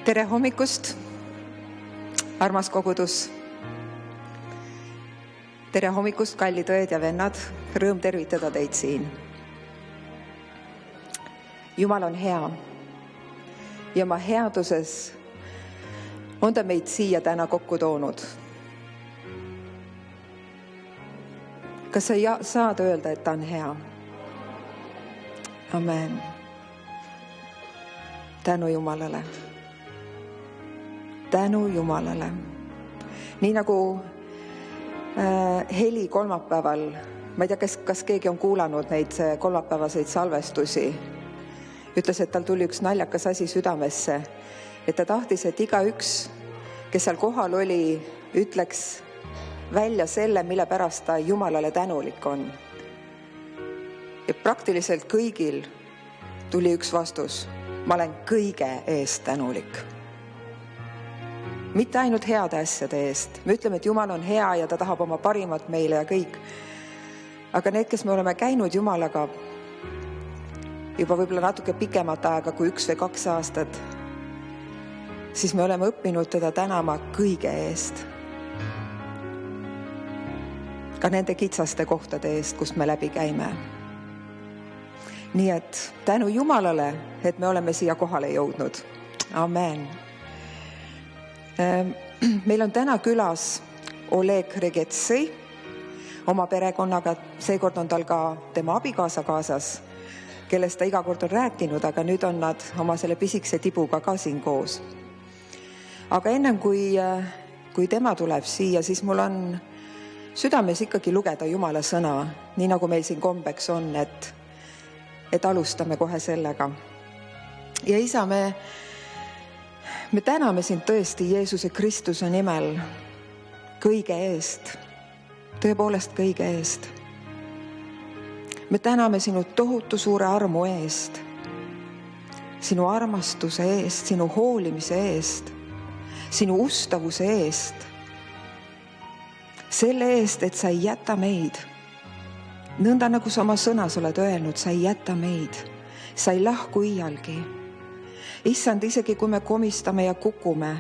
Tere hommikust, armas kogudus. Tere hommikust, kallid õed ja vennad. Rõõm tervitada teid siin. Jumal on hea ja oma headuses on ta meid siia täna kokku toonud. Kas sa saad öelda, et ta on hea? Amen. Tänu Jumalale. Tänu Jumalale. Nii nagu Heli kolmapäeval, ma ei tea, kas keegi on kuulanud neid kolmapäevaseid salvestusi, ütles, et tal tuli üks naljakas asi südamesse, et ta tahtis, et igaüks, kes seal kohal oli, ütleks välja selle, mille pärast ta Jumalale tänulik on. Ja praktiliselt kõigil tuli üks vastus. Ma olen kõige eest tänulik. Mitte ainult heade asjade eest. Me ütleme, et Jumal on hea ja ta tahab oma parimat meile ja kõik. Aga need, kes me oleme käinud Jumalaga juba võib-olla natuke pikemat aega kui 1 või 2 aastat, siis me oleme õppinud teda tänama kõige eest. Ka nende kitsaste kohtade eest, kust me läbi käime. Nii et tänu Jumalale, et me oleme siia kohale jõudnud. Amen. Meil on täna külas Oleg Regetsi oma perekonnaga. Seekord on tal ka tema abikaasa kaasas, kellest ta iga kord on rääkinud, aga nüüd on nad oma selle pisikese tibuga ka siin koos. Aga ennem kui tema tuleb siia, siis mul on südames ikkagi lugeda Jumala sõna, nii nagu meil siin kombeks on, et alustame kohe sellega. Ja Isa, me täname sind tõesti Jeesuse Kristuse nimel kõige eest, tõepoolest kõige eest. Me täname sinu tohutu suure armu eest, sinu armastuse eest, sinu hoolimise eest, sinu ustavuse eest, selle eest, et sa ei jäta meid. Nõnda nagu sa oma sõnas oled öelnud, sa ei jäta meid, sa ei lahku iialgi. Issand, isegi kui me komistame ja kukume,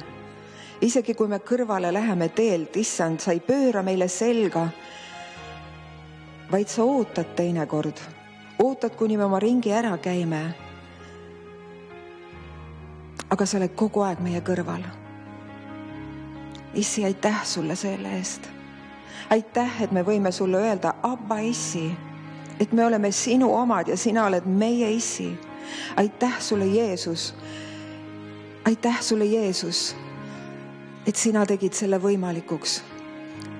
isegi kui me kõrvale läheme teelt, Issand, sa ei pööra meile selga, vaid sa ootad teinekord. Ootad, kuni me oma ringi ära käime. Aga sa oled kogu aeg meie kõrval. Issi, aitäh sulle selle eest. Aitäh, et me võime sulle öelda, Abba Issi, et me oleme sinu omad ja sina oled meie Issi. Aitäh sulle, Jeesus. Aitäh sulle, Jeesus, et sina tegid selle võimalikuks.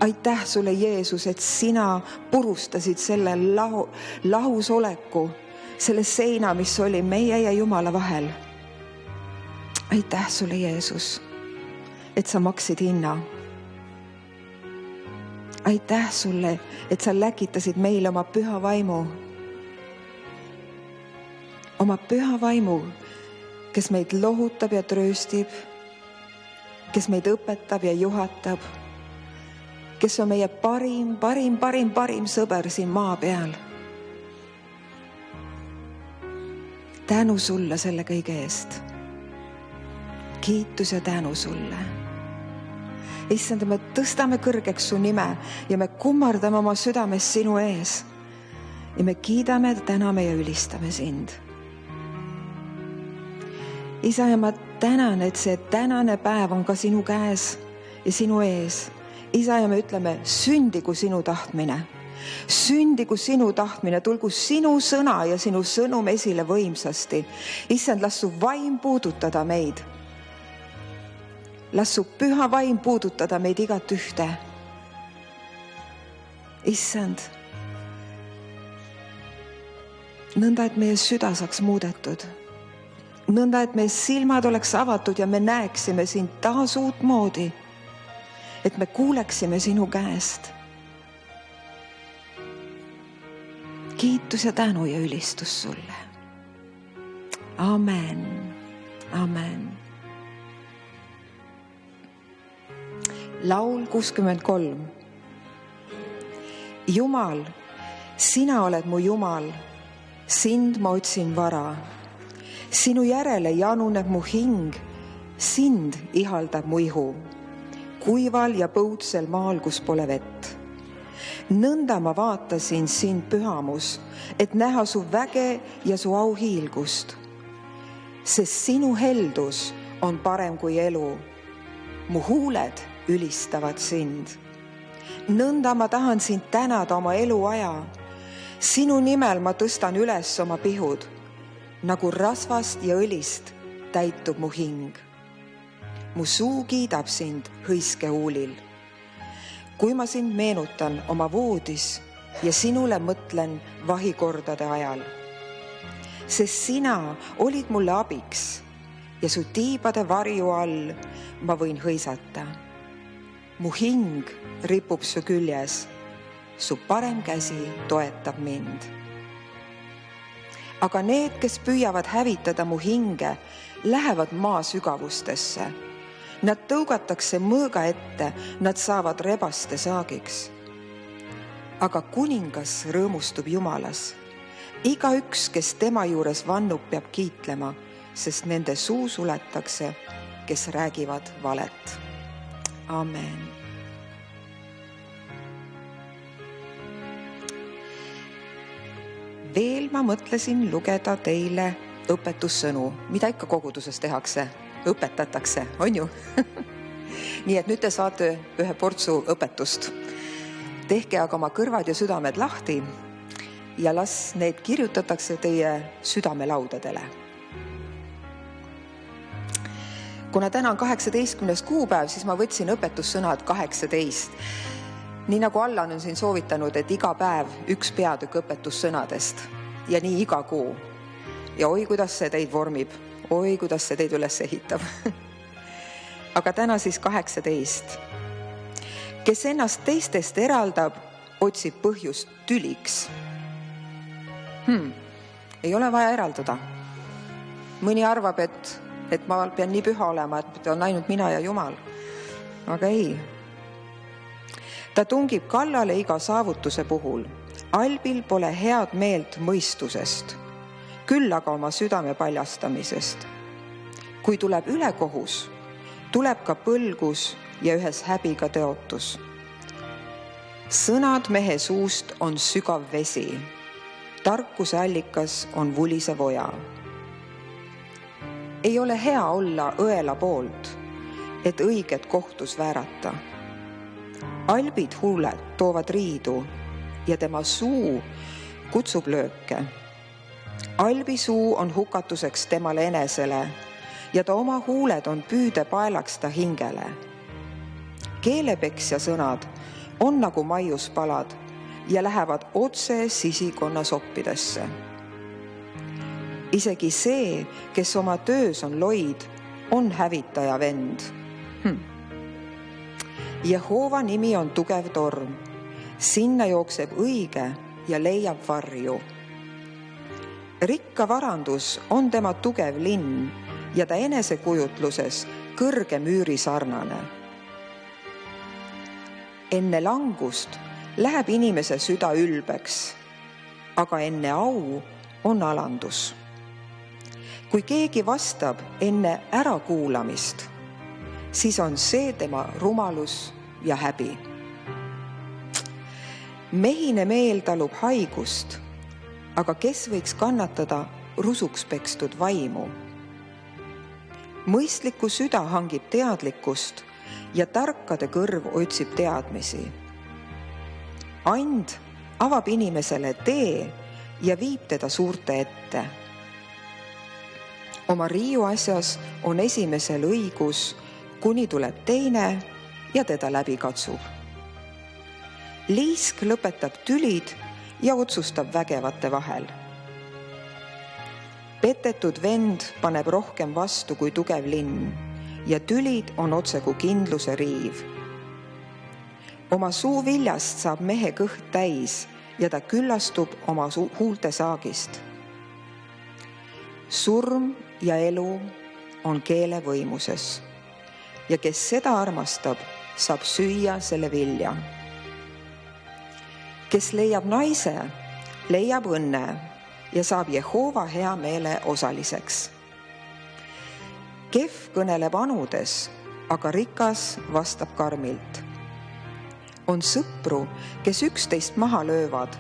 Aitäh sulle, Jeesus, et sina purustasid selle lahusoleku, selle seina, mis oli meie ja Jumala vahel. Aitäh sulle, Jeesus, et sa maksid hinna. Aitäh sulle, et sa läkitasid meile oma püha vaimu. Oma püha vaimu, kes meid lohutab ja trööstib, kes meid õpetab ja juhatab, kes on meie parim sõber siin maa peal. Tänu sulle selle kõige eest. Kiitus ja tänu sulle. Issand, me tõstame kõrgeks su nime ja me kummardame oma südames sinu ees. Ja me kiidame, täname ja ülistame sind. Isa, ja ma tänan, et see tänane päev on ka sinu käes ja sinu ees. Isa, ja me ütleme, sündigu sinu tahtmine. Sündigu sinu tahtmine, tulgu sinu sõna ja sinu sõnum esile võimsasti. Issand, las su vaim puudutada meid. Las su püha vaim puudutada meid igat ühte. Issand, nõnda, et meie süda saaks muudetud. Nõnda, et meie silmad oleks avatud ja me näeksime sind taas uut moodi. Et me kuuleksime sinu käest. Kiitus ja tänu ja ülistus sulle. Amen. Amen. Laul 63. Jumal, sina oled mu Jumal, sind ma otsin vara. Sinu järele januneb mu hing sind ihaldab mu ihu, kuival ja põudsel maal, kus pole vett. Nõnda ma vaatasin sind, pühamus, et näha su väge ja su auhiilgust. Sest sinu heldus on parem kui elu. Mu huuled ülistavad sind. Nõnda ma tahan sind tänada oma eluaja. Sinu nimel ma tõstan üles oma pihud. Nagu rasvast ja õlist täitub mu hing. Mu suu kiidab sind hõiske huulil. Kui ma sind meenutan oma voodis ja sinule mõtlen vahikordade ajal. Sest sina olid mulle abiks ja su tiibade varju all ma võin hõisata. Mu hing ripub su küljes, su parem käsi toetab mind. Aga need, kes püüavad hävitada mu hinge, lähevad maa sügavustesse. Nad tõugatakse mõõga ette, nad saavad rebaste saagiks. Aga kuningas rõõmustub Jumalas. Igaüks, kes tema juures vannub, peab kiitlema, sest nende suu suletakse, kes räägivad valet. Amen. Veel ma mõtlesin lugeda teile õpetussõnu, mida ikka koguduses tehakse, õpetatakse, on ju? Nii et nüüd te saate ühe portsu õpetust. Tehke aga oma kõrvad ja südamed lahti ja las need kirjutatakse teie südamelaudadele. Kuna täna on 18. kuupäev, siis ma võtsin õpetussõnad 18. Nii nagu Allan on siin soovitanud, et iga päev üks peatükk õpetussõnadest ja nii iga kuu. Ja oi, kuidas see teid vormib, oi, kuidas see teid üles ehitab. Aga täna siis 18. Kes ennast teistest eraldab, otsib põhjust tüliks. Ei ole vaja eralduda. Mõni arvab, et ma pean nii püha olema, et on ainult mina ja Jumal. Aga ei. Ta tungib kallale iga saavutuse puhul. Albil pole head meelt mõistusest, küll aga oma südame paljastamisest. Kui tuleb ülekohus, tuleb ka põlgus ja ühes häbiga teotus. Sõnad mehe suust on sügav vesi. Tarkuse allikas on vulisev oja. Ei ole hea olla õela poolt, et õiget kohtus väärata. Albid huuled toovad riidu ja tema suu kutsub lööke. Albi suu on hukatuseks temale enesele ja ta oma huuled on püüdepaelaks ta hingele. Keelepeksja sõnad on nagu maiuspalad ja lähevad otse sisikonna soppidesse. Isegi see, kes oma töös on loid, on hävitaja vend. Jehova nimi on tugev torm. Sinna jookseb õige ja leiab varju. Rikka varandus on tema tugev linn ja ta enesekujutluses kõrge müüri sarnane. Enne langust läheb inimese süda ülbeks, aga enne au on alandus. Kui keegi vastab enne ärakuulamist, siis on see tema rumalus ja häbi. Mehine meel talub haigust, aga kes võiks kannatada rusuks pekstud vaimu? Mõistliku süda hangib teadlikkust ja tarkade kõrv otsib teadmisi. And avab inimesele tee ja viib teda suurte ette. Oma riiu asjas on esimesel õigus, kuni tuleb teine ja teda läbi katsub. Liisk lõpetab tülid ja otsustab vägevate vahel. Petetud vend paneb rohkem vastu kui tugev linn ja tülid on otse kui kindluse riiv. Oma suu viljast saab mehe kõht täis ja ta küllastub oma huulte saagist. Surm ja elu on keele võimuses ja kes seda armastab, saab süüa selle vilja. Kes leiab naise, leiab õnne ja saab Jehova hea meele osaliseks. kehv kõneleb anudes, aga rikas vastab karmilt. On sõpru, kes üksteist maha löövad,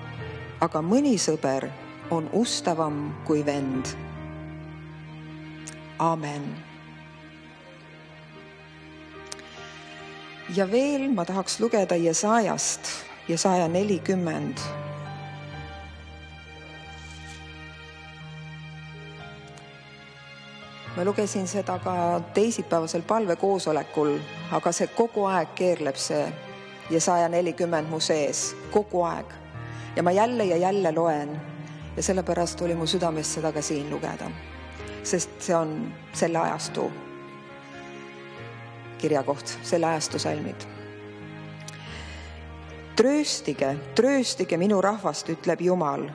aga mõni sõber on ustavam kui vend. Amen. Ja veel ma tahaks lugeda Jesaajast, Jesaja 40. Ma lugesin seda ka teisipäevasel palvekoosolekul, aga see kogu aeg keerleb see Jesaja 40 mu sees, kogu aeg. Ja ma jälle ja jälle loen ja sellepärast oli mu südames seda ka siin lugeda, sest see on selle ajastu kirjakoht, selle ajastu salmid. Trööstige minu rahvast, ütleb Jumal.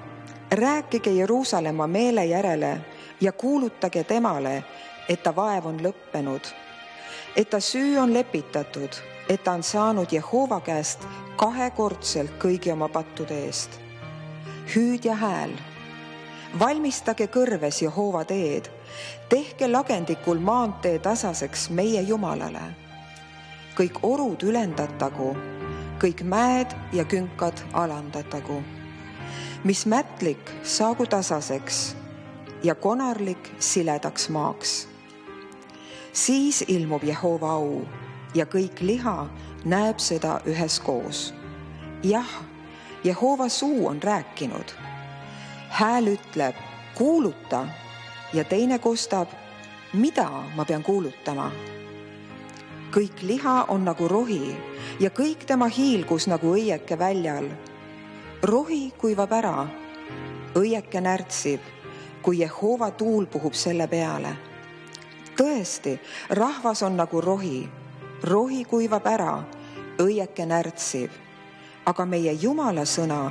Rääkige Jeruusalemma meele järele ja kuulutage temale, et ta vaev on lõppenud, et ta süü on lepitatud, et ta on saanud Jehova käest 2-kordselt kõigi oma pattude eest. Hüüdja hääl. Valmistage kõrves Jehova teed, tehke lagendikul maantee tasaseks meie Jumalale. Kõik orud ülendatagu, kõik mäed ja künkad alandatagu. Mis mätlik saagu tasaseks ja konarlik siledaks maaks. Siis ilmub Jehova au ja kõik liha näeb seda üheskoos. Jah, Jehova suu on rääkinud. Hääl ütleb, kuuluta, ja teine kostab, mida ma pean kuulutama. Kõik liha on nagu rohi ja kõik tema hiilgus nagu õieke väljal. Rohi kuivab ära, õieke närtsib, kui Jehova tuul puhub selle peale. Tõesti, rahvas on nagu rohi kuivab ära, õieke närtsib, aga meie Jumala sõna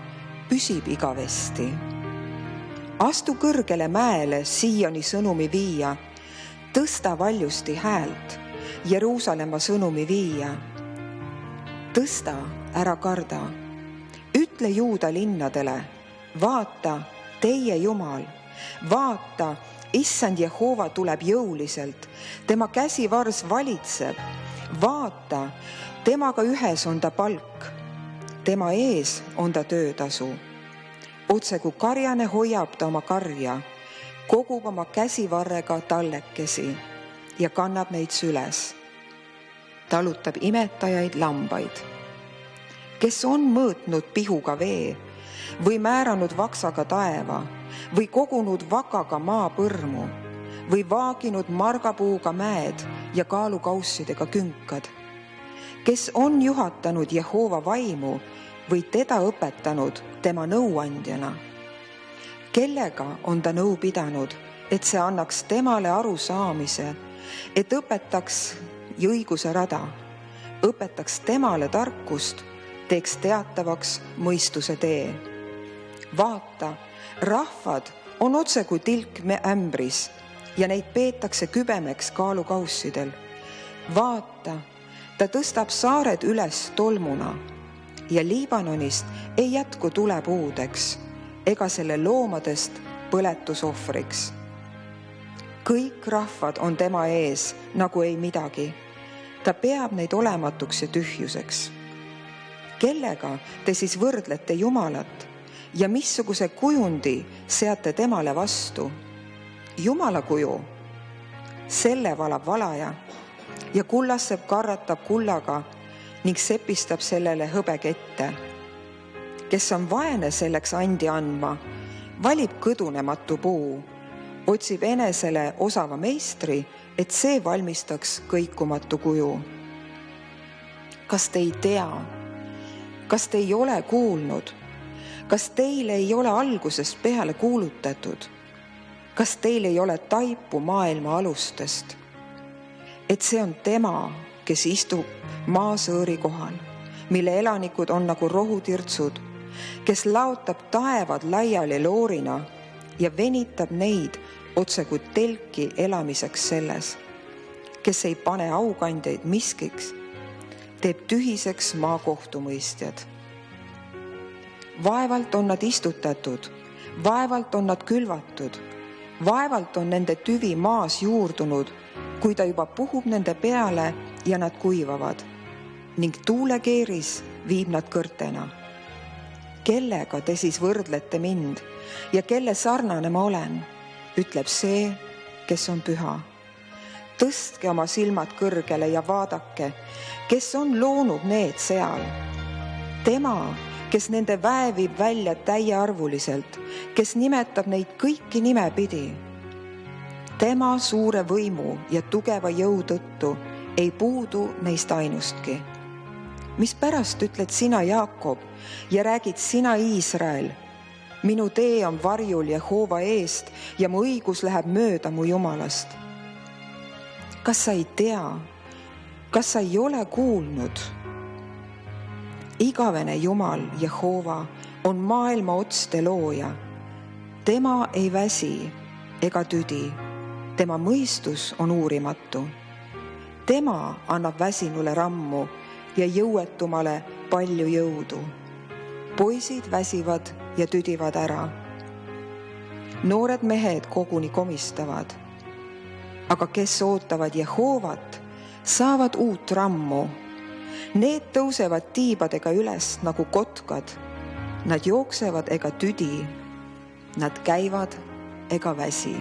püsib igavesti. Astu kõrgele mäele Sioni sõnumi viia, tõsta valjusti häält, Jeruusalemma sõnumi viia. Tõsta, ära karda, ütle Juuda linnadele, vaata, teie Jumal, vaata, Issand Jehova tuleb jõuliselt, tema käsivars valitseb, vaata, temaga ühes on ta palk, tema ees on ta töötasu. Otse kui karjane hoiab ta oma karja, kogub oma käsivarrega tallekesi ja kannab neid süles. Talutab imetajaid lambaid, kes on mõõtnud pihuga vee või määranud vaksaga taeva või kogunud vakaga maapõrmu või vaaginud margapuuga mäed ja kaalukaussidega künkad, kes on juhatanud Jehova vaimu või teda õpetanud tema nõuandjana. Kellega on ta nõu pidanud, et see annaks temale arusaamise, et õpetaks õiguse rada, õpetaks temale tarkust, teeks teatavaks mõistuse tee. Vaata, rahvad on otse kui tilk ämbris ja neid peetakse kübemeks kaalukaussidel. Vaata, ta tõstab saared üles tolmuna ja Liibanonist ei jätku tulepuudeks ega selle loomadest põletusohvriks. Kõik rahvad on tema ees nagu ei midagi. Ta peab neid olematuks ja tühjuseks. Kellega te siis võrdlete Jumalat ja missuguse kujundi seate temale vastu? Jumala kuju, selle valab valaja ja kullasseb karratab kullaga ning sepistab sellele hõbekette. Kes on vaene selleks andi andma, valib kõdunematu puu, otsib enesele osava meistri, et see valmistaks kõikumatu kuju. Kas te ei tea? Kas te ei ole kuulnud? Kas teile ei ole algusest peale kuulutatud? Kas teil ei ole taipu maailma alustest? Et see on tema, kes istub maasõõri kohal, mille elanikud on nagu rohutirtsud, kes laotab taevad laiali loorina ja venitab neid otse kui telki elamiseks selles, kes ei pane aukandjaid miskiks, teeb tühiseks maa kohtumõistjad. Vaevalt on nad istutatud, vaevalt on nad külvatud, vaevalt on nende tüvi maas juurdunud, kui ta juba puhub nende peale ja nad kuivavad ning tuulekeeris viib nad kõrtena. Kellega te siis võrdlete mind ja kelle sarnane ma olen, ütleb see, kes on püha. Tõstke oma silmad kõrgele ja vaadake, kes on loonud need seal. Tema, kes nende väe viib välja täiearvuliselt, kes nimetab neid kõiki nimepidi. Tema suure võimu ja tugeva jõu tõttu ei puudu neist ainustki. Mis pärast ütled sina, Jaakob, ja räägid sina, Iisrael? Minu tee on varjul Jehova eest ja mu õigus läheb mööda mu Jumalast. Kas sa ei tea? Kas sa ei ole kuulnud? Igavene Jumal, Jehova, on maailma otste looja. Tema ei väsi ega tüdi. Tema mõistus on uurimatu. Tema annab väsinule rammu ja jõuetumale palju jõudu. Poisid väsivad ja tüdivad ära. Noored mehed koguni komistavad. Aga kes ootavad Jehovat, saavad uut rammu. Need tõusevad tiibadega üles nagu kotkad. Nad jooksevad ega tüdi. Nad käivad ega väsi.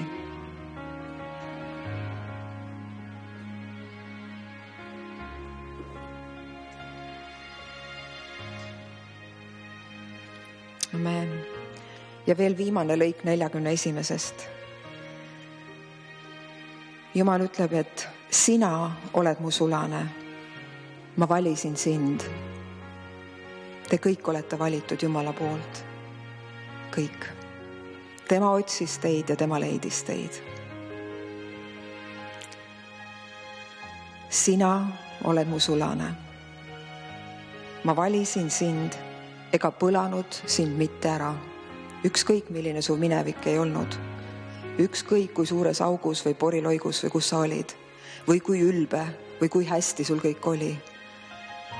Amen. Ja veel viimane lõik 41. Jumal ütleb, et sina oled mu sulane. Ma valisin sind. Te kõik olete valitud Jumala poolt. Kõik. Tema otsis teid ja tema leidis teid. Sina oled mu sulane. Ma valisin sind ega põlanud sind mitte ära. Ükskõik, milline su minevik ei olnud. Ükskõik, kui suures augus või poriloigus või kus sa olid. Või kui ülbe või kui hästi sul kõik oli.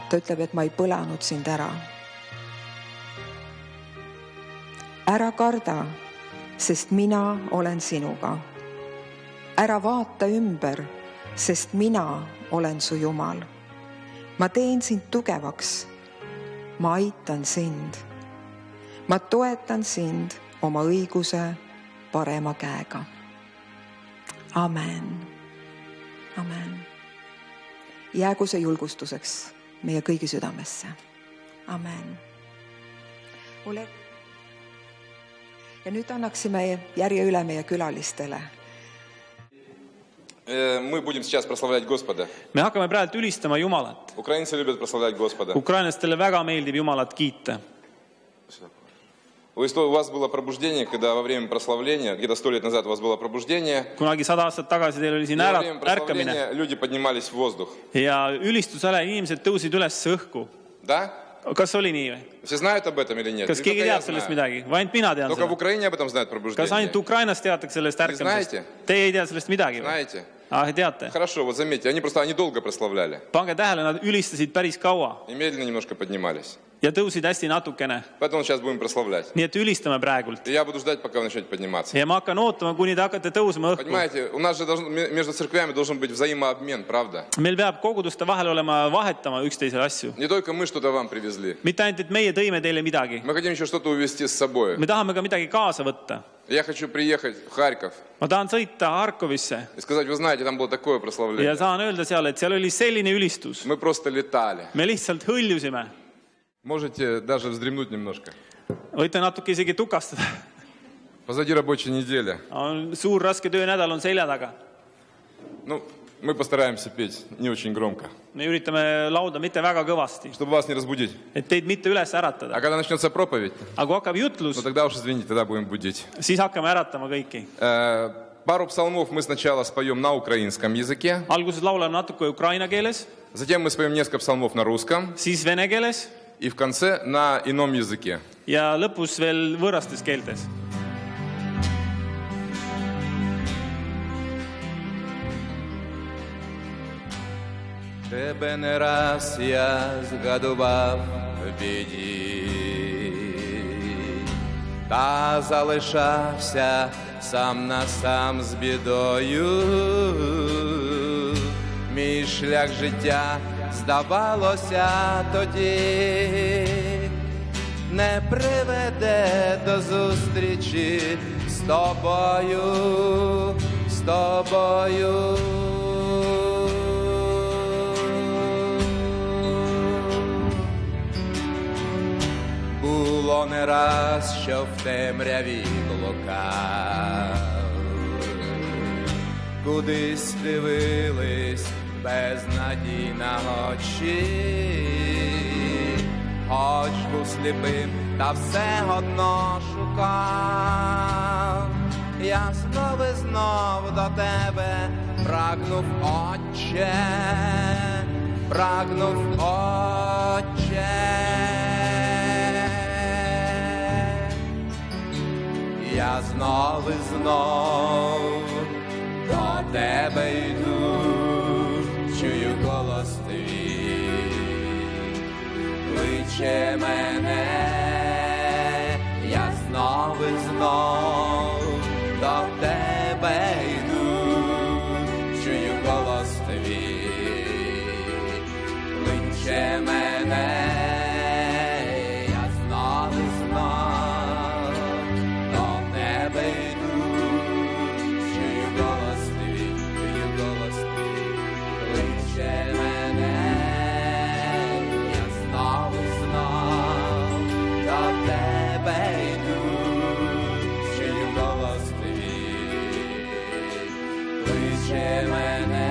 Ta ütleb, et ma ei põlanud sind ära. Ära karda, sest mina olen sinuga. Ära vaata ümber, sest mina olen su Jumal. Ma teen sind tugevaks. Ma aitan sind. Ma toetan sind oma õiguse parema käega. Amen. Amen. Jäägu see julgustuseks meie kõigi südamesse. Amen. Ole. Ja nüüd annaksime järje üle meie külalistele. Мы будем сейчас прославлять Господа. Me hakkame praegu ülistama Jumalat. Украинцы любят прославлять Господа. Ukrainlastele väga meeldib Jumalat kiita. У вас было пробуждение, когда во время прославления, где-то 100 лет назад у вас было пробуждение. Kunagi 100 aastat tagasi teil oli siin Во время прославления ärkamine люди поднимались в воздух. ja ülistusele inimesed tõusid üles õhku. Да? Kas oli nii või? Все знают об этом или нет? Kas keegi teab sellest midagi? Või ainult mina tean Только в seda? Украине об этом знают пробуждение. Kas ainult Ukrainas teatakse sellest ärkamisest? знаете? Teie ei tea sellest midagi või? Знаете? Teate? Хорошо, вот заметьте, они долго прославляли. Pange tähele, nad ülistasid päris kaua И медленно немножко поднимались. ja tõusid hästi natukene. Поэтому сейчас будем прославлять. Nii et ülistame praegult. И я буду ждать, пока вы начнете подниматься. Ja ma hakkan ootama, kuni te hakkate tõusma õhku. Понимаете, у нас же между церквями должен быть взаимообмен, правда? Meil peab koguduste vahel olema vahetama üksteisele asju. Не только мы что-то вам привезли. Mitte ainult, et meie tõime teile midagi. Мы хотим еще что-то увезти с собой. Me tahame ka midagi kaasa võtta. Я хочу приехать в Харьков Ma tahan sõita Harkovisse и сказать, вы знаете, там было такое ja прославление. saan öelda seal, et seal oli selline ülistus. Мы просто летали. Me lihtsalt hõljusime. Можете даже вздремнуть немножко. Võite natuke isegi tukastada. Позади рабочая неделя. Suur raske töönädal on selja taga. Ну, мы постараемся петь не очень громко, Me üritame lauda mitte väga kõvasti, чтобы вас не разбудить. et teid mitte üles А äratada. когда начнется проповедь, Aga kui hakkab jutlus, ну тогда уж извините, тогда будем будить. siis hakkame äratama kõiki. Пару псалмов мы сначала споем на украинском языке, Alguses laulame natuke ukraina keeles, затем мы споем несколько псалмов на русском siis vene keeles и в конце на ином языке. ja lõpus veel võõrastes keeltes. Тебе не раз я згадував в біді, та залишався сам на сам з бідою. мій шлях життя, здавалося тоді, не приведе до зустрічі з тобою, з тобою. Було не раз, що в темряві блукав, кудись дивились безнадійна очі, хоч був сліпим, та все одно шукав. Я знов і знов до тебе прагнув, Отче, прагнув, Отче. Я знов і знов до тебе йду, чую голос твій, кличе мене. Я знов і знов до тебе йду, чую голос твій, кличе мене. Я знов і знов до тебе йду, чую голос твій, кличе мене. Я знов і знов до тебе йду, чую голос твій, кличе мене.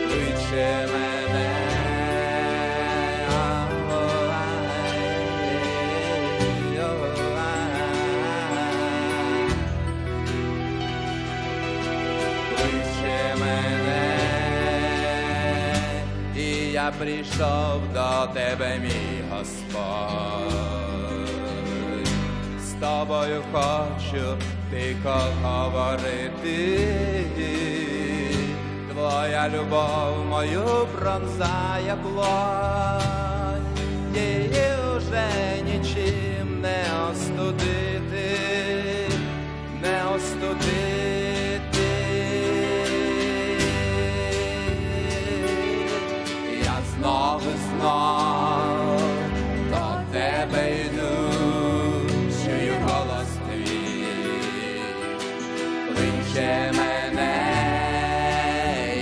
Кличе мене. Кличе мене. І я прийшов до тебе, мій Господь, з тобою хочу тихо говорити. Твоя любов мою пронзає плоть, її уже нічим не остудити, не остудити. Я знов і знов до тебе йду, чую голос твій, кличе мене.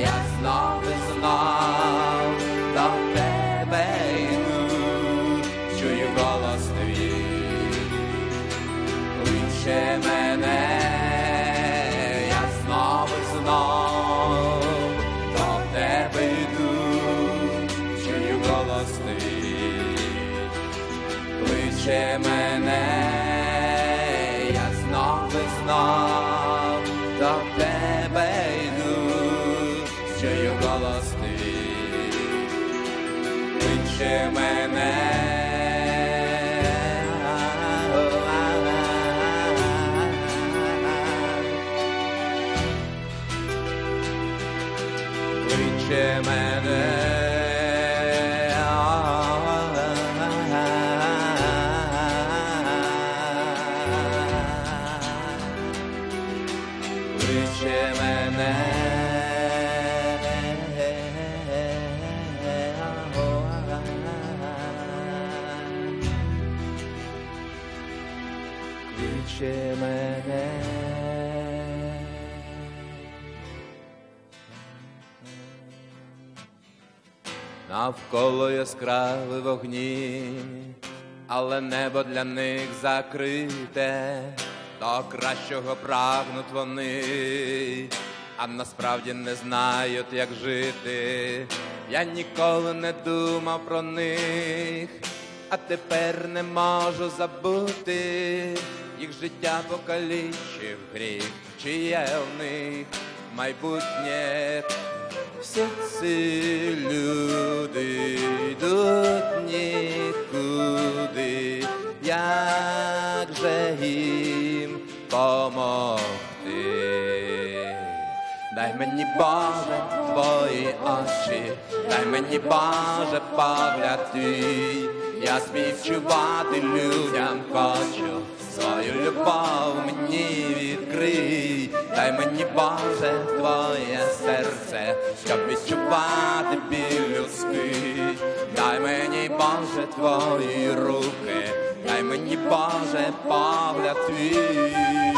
Я знов і знов до тебе йду, чую голос твій, кличе мене. Я знов і знов до тебе йду, чую голос твій, кличе мене. Я знов і знов до тебе йду, чую голос твій, кличе мене. Кличе мене. Кличе мене. Кличе мене. Навколо яскраві вогні, але небо для них закрите. До кращого прагнуть вони, а насправді не знають, як жити. Я ніколи не думав про них, а тепер не можу забути. Їх життя покалічив гріх, чи є в них майбутнє. Всі ці люди йдуть нікуди, як же їм помогти? Дай мені, Боже, твої очі, дай мені, Боже, погляд твій. Я співчувати людям хочу, свою любов мені відкрий. Дай мені, Боже, твоє серце, щоб відчувати біль людський. Дай мені, Боже, твої руки, дай мені, Боже, погляд твій.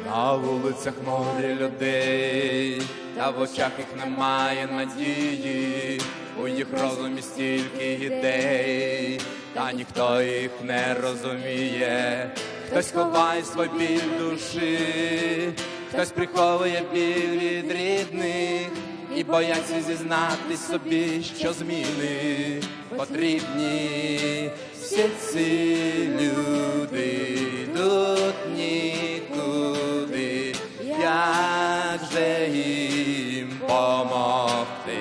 На вулицях море людей, та в очах їх немає надії. У їх розумі стільки ідей, та ніхто їх не розуміє. Хтось ховає свій біль душі, хтось приховує біль від рідних і бояться зізнатись собі, що зміни потрібні. Всі ці люди йдуть нікуди, як же їм помогти?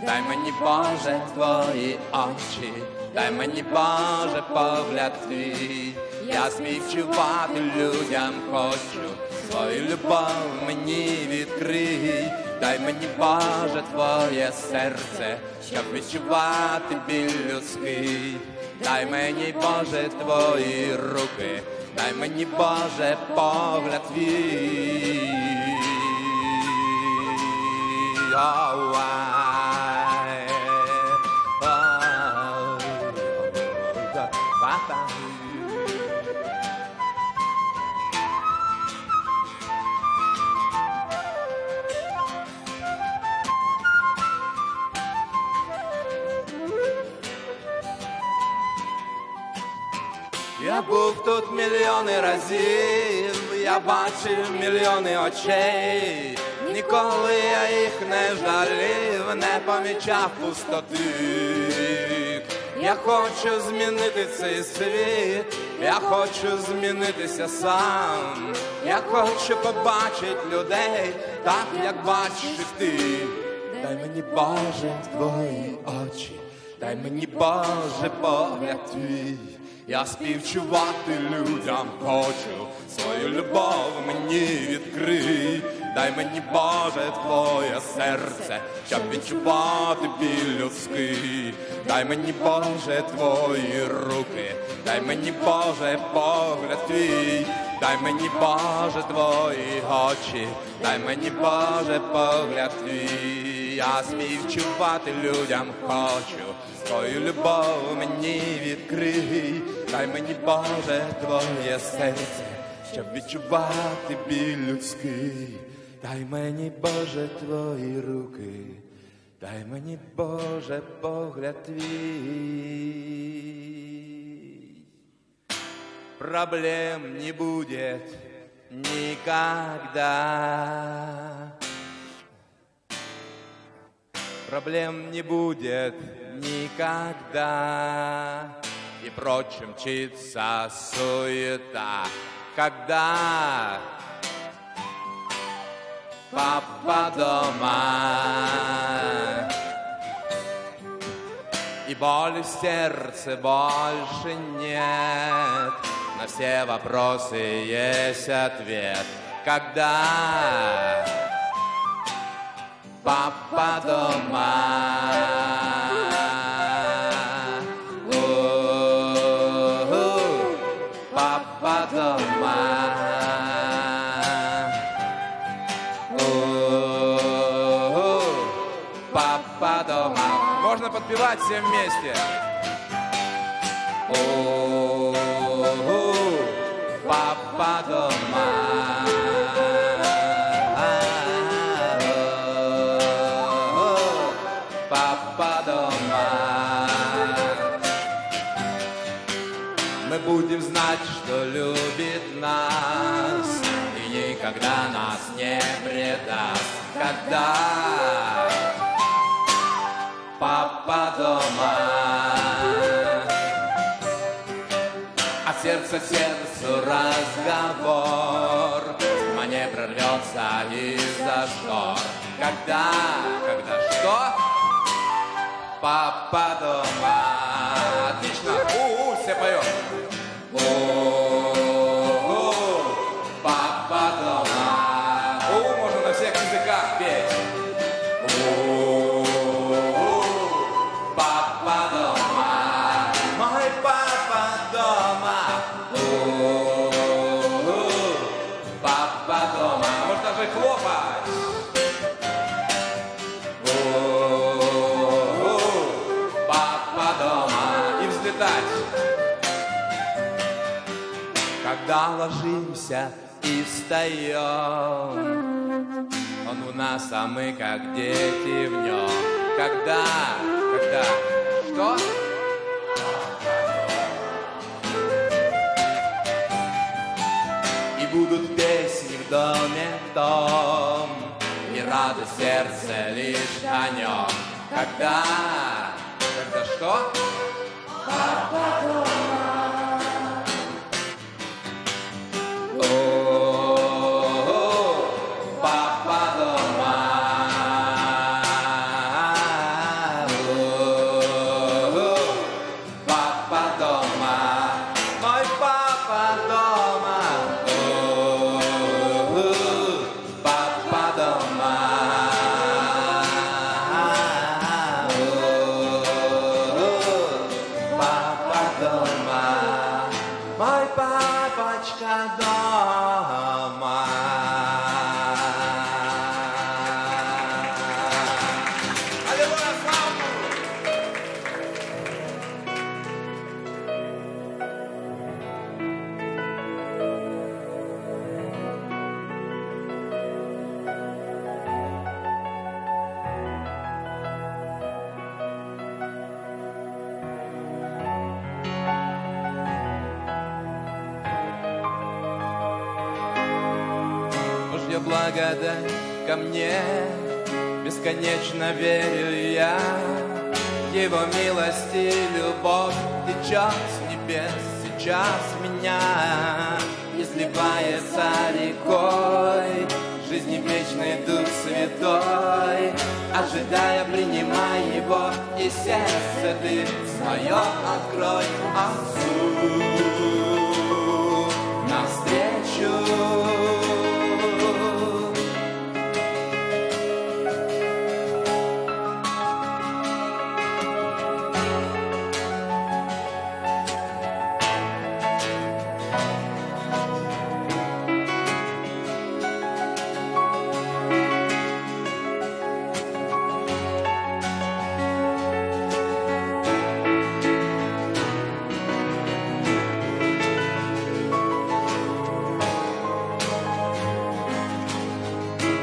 Дай мені, Боже, твої очі, дай мені, Боже, погляд твій. Я співчувати людям хочу, свою любов мені відкрий. Дай мені, Боже, твоє серце, щоб відчувати біль людський. Дай мені, Боже, твої руки, дай мені, Боже, погляд твій. Я був тут мільйони разів, я бачив мільйони очей. Ніколи я їх не жалів, не помічав пустоти. Я хочу змінити цей світ, я хочу змінитися сам. Я хочу побачити людей так, як бачиш ти. Дай мені, Боже, твої очі, дай мені, Боже, погляд твій. Я співчувати людям хочу, свою любов мені відкрий. Дай мені, Боже, твоє серце, щоб відчувати біль людський. Дай мені, Боже, твої руки, дай мені, Боже, погляд твій. Дай мені, Боже, твої очі, дай мені, Боже, погляд твій. Я співчувати людям хочу, твою любов мені відкрий. Дай мені, Боже, твоє серце, щоб відчувати біль людський. Дай мені, Боже, твої руки, дай мені, Боже, погляд твій. Проблем не будет никогда. Проблем не будет никогда. И прочим мчится суета, когда папа дома. И боли в сердце больше нет, на все вопросы есть ответ, когда папа дома. Папа дома. Папа дома. Можно подпевать все вместе. Папа дома. Папа дома. Мы будем знать, что любит нас и никогда нас не предаст, когда папа дома. А сердце кажется, сердцу разговор мне прорвется из-за штор. Когда что? Папа дома. Отлично. Все поем. Папа дома. Можно на всех языках петь. Папа дома. Мой папа дома. Папа дома. Можно даже хлопать. Папа дома. И взлетать. Когда ложимся и встаем, он у нас, а мы как дети в нем. Когда, что? И будут песни в доме том, и радость сердце лишь о нем. Когда что? Папа дома. Папа дома. Папа дома. Мой папа дома. Папа дома. Папа дома. Мой папочка дома. Аллилуйя, слава Богу! Божья благодать ко мне, бесконечно верю я. Его милость и любовь течет с небес сейчас меня, изливается рекой жизни вечный Дух Святой. Ожидая, принимай его, и сердце ты свое открой Отцу навстречу.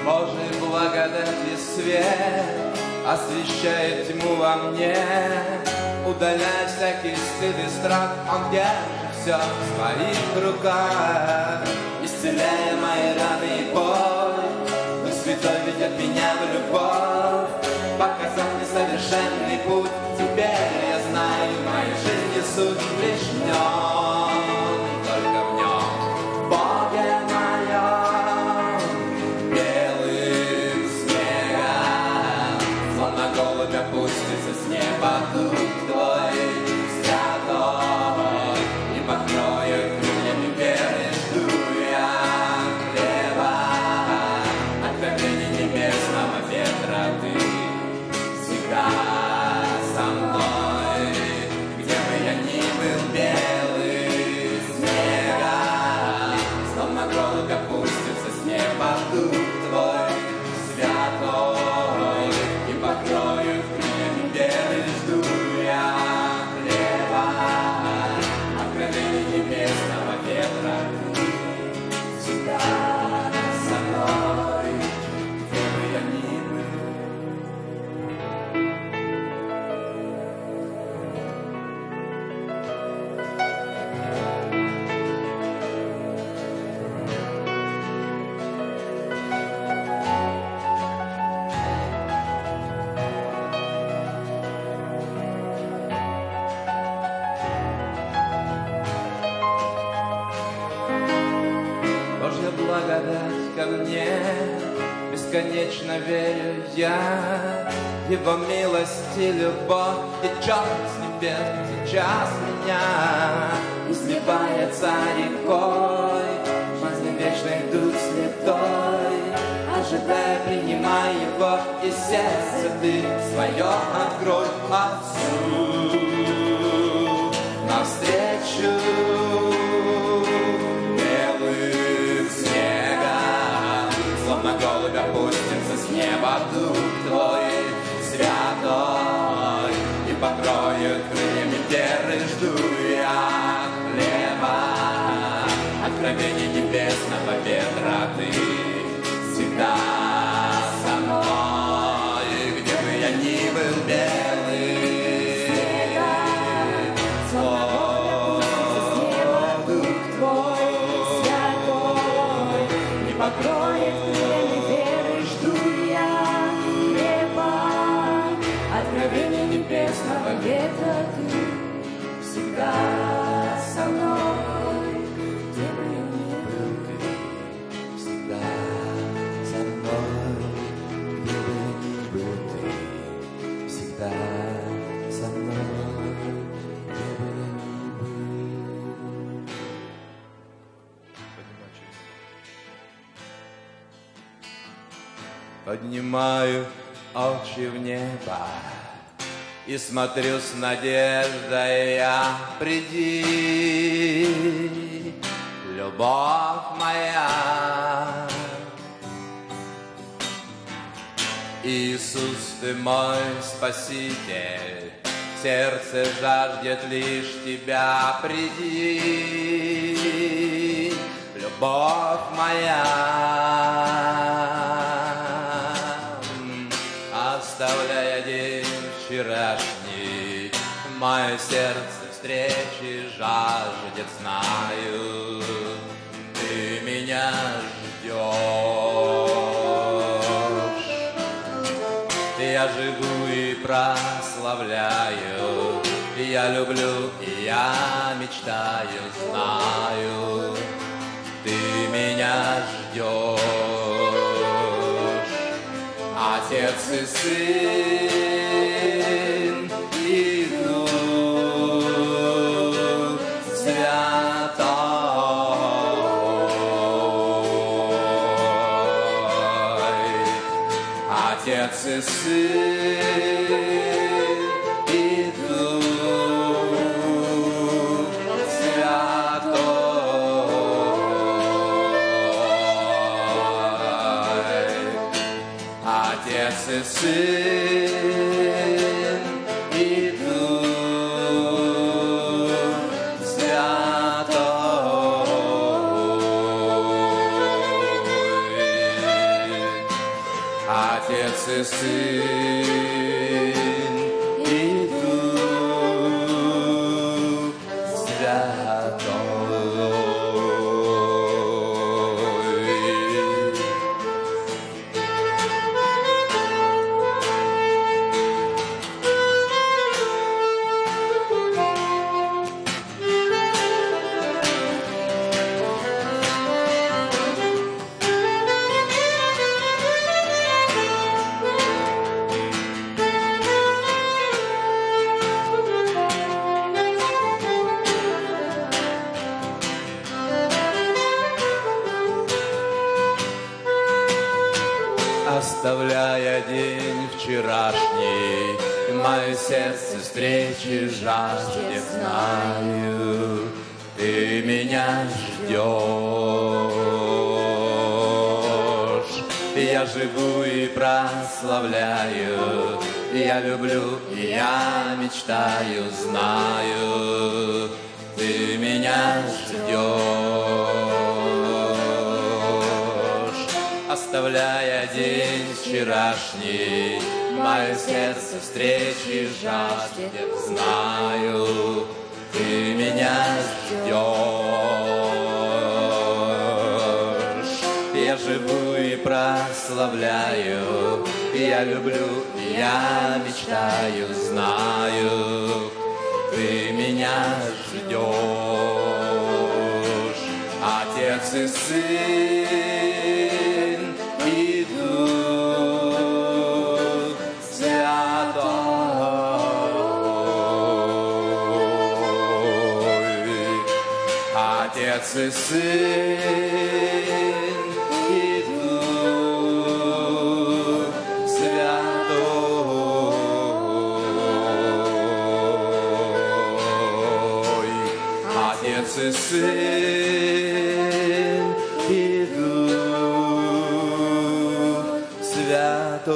Божьей благодати свет освещает тьму во мне. Удаляя всякий стыд и страх, Он держит все в своих руках, исцеляя мои раны и боль. Дух Святой ведет меня в любовь, показав мне совершенный путь. Теперь я знаю, в моей жизни суть лишь в Нем, только в Нем, Боге моем. Белым снегом, словно голубь опустится с неба Дух Твой святой, и покроет крыльями веры. Жду я хлеба, откровений небесного ветра. Ты всегда со мной, где бы я ни был. благодать ко мне. Бесконечно верю я в Его милость и любовь. Течет с небес сейчас меня и сливается рекой. Жизни вечной дух святой, ожидая, принимай Его, и сердце ты свое открой Отцу навстречу белым снегом. Словно голубь опустится с неба дух Твой святой и покроет крыльями веры. Жду я хлеба, откровение небесного ветра. Ты всегда со мной, где бы я ни был белый. Дух Твой святой не покроет крыльями веры. Жду я хлеба, откровение небесного ветра. Ты всегда со мной, где бы я ни был. Ты всегда со мной, где бы я ни был. Ты всегда со мной, где бы я ни был. Поднимаю очи в небо и смотрю с надеждой я. Приди, любовь моя. Иисус, Ты мой Спаситель, сердце жаждет лишь Тебя. Приди, любовь моя. Оставляя день вчерашний, мое сердце встречи жаждет, знаю, Ты меня ждешь. Я живу и прославляю, я люблю и я мечтаю, знаю, Ты меня ждешь. Отец и Сын и Дух Святой. Отец и Сын и Дух Святой. Отец и Сын и Дух Святой. Отец и Сын и Дух Святой. Оставляя день вчерашний, мое сердце встречи жаждет, знаю, Ты меня ждешь. Я живу и прославляю, я люблю и я мечтаю, знаю, Ты меня ждешь. Оставляя день вчерашний, мое сердце встречи жаждет, знаю, Ты меня ждешь. Я живу и прославляю, я люблю и я мечтаю, знаю, Ты меня ждешь. Отец Отец и Сын и Дух Святой. Отец и Сын и Дух Святой. Отец и Сын и Дух Святой.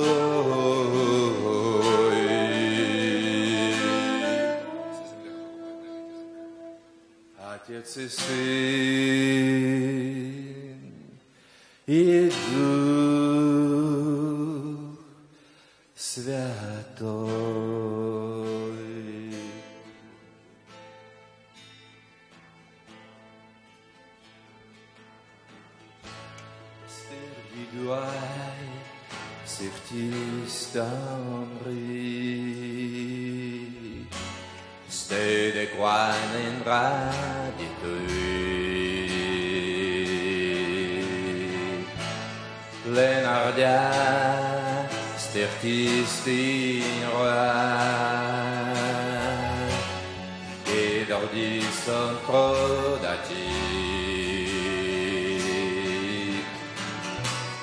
Отец и Сын и Дух Святой. Serviduai certista ombri, ste de quan in raditui, lenardia stertisti roi, ed ordis sontrodati.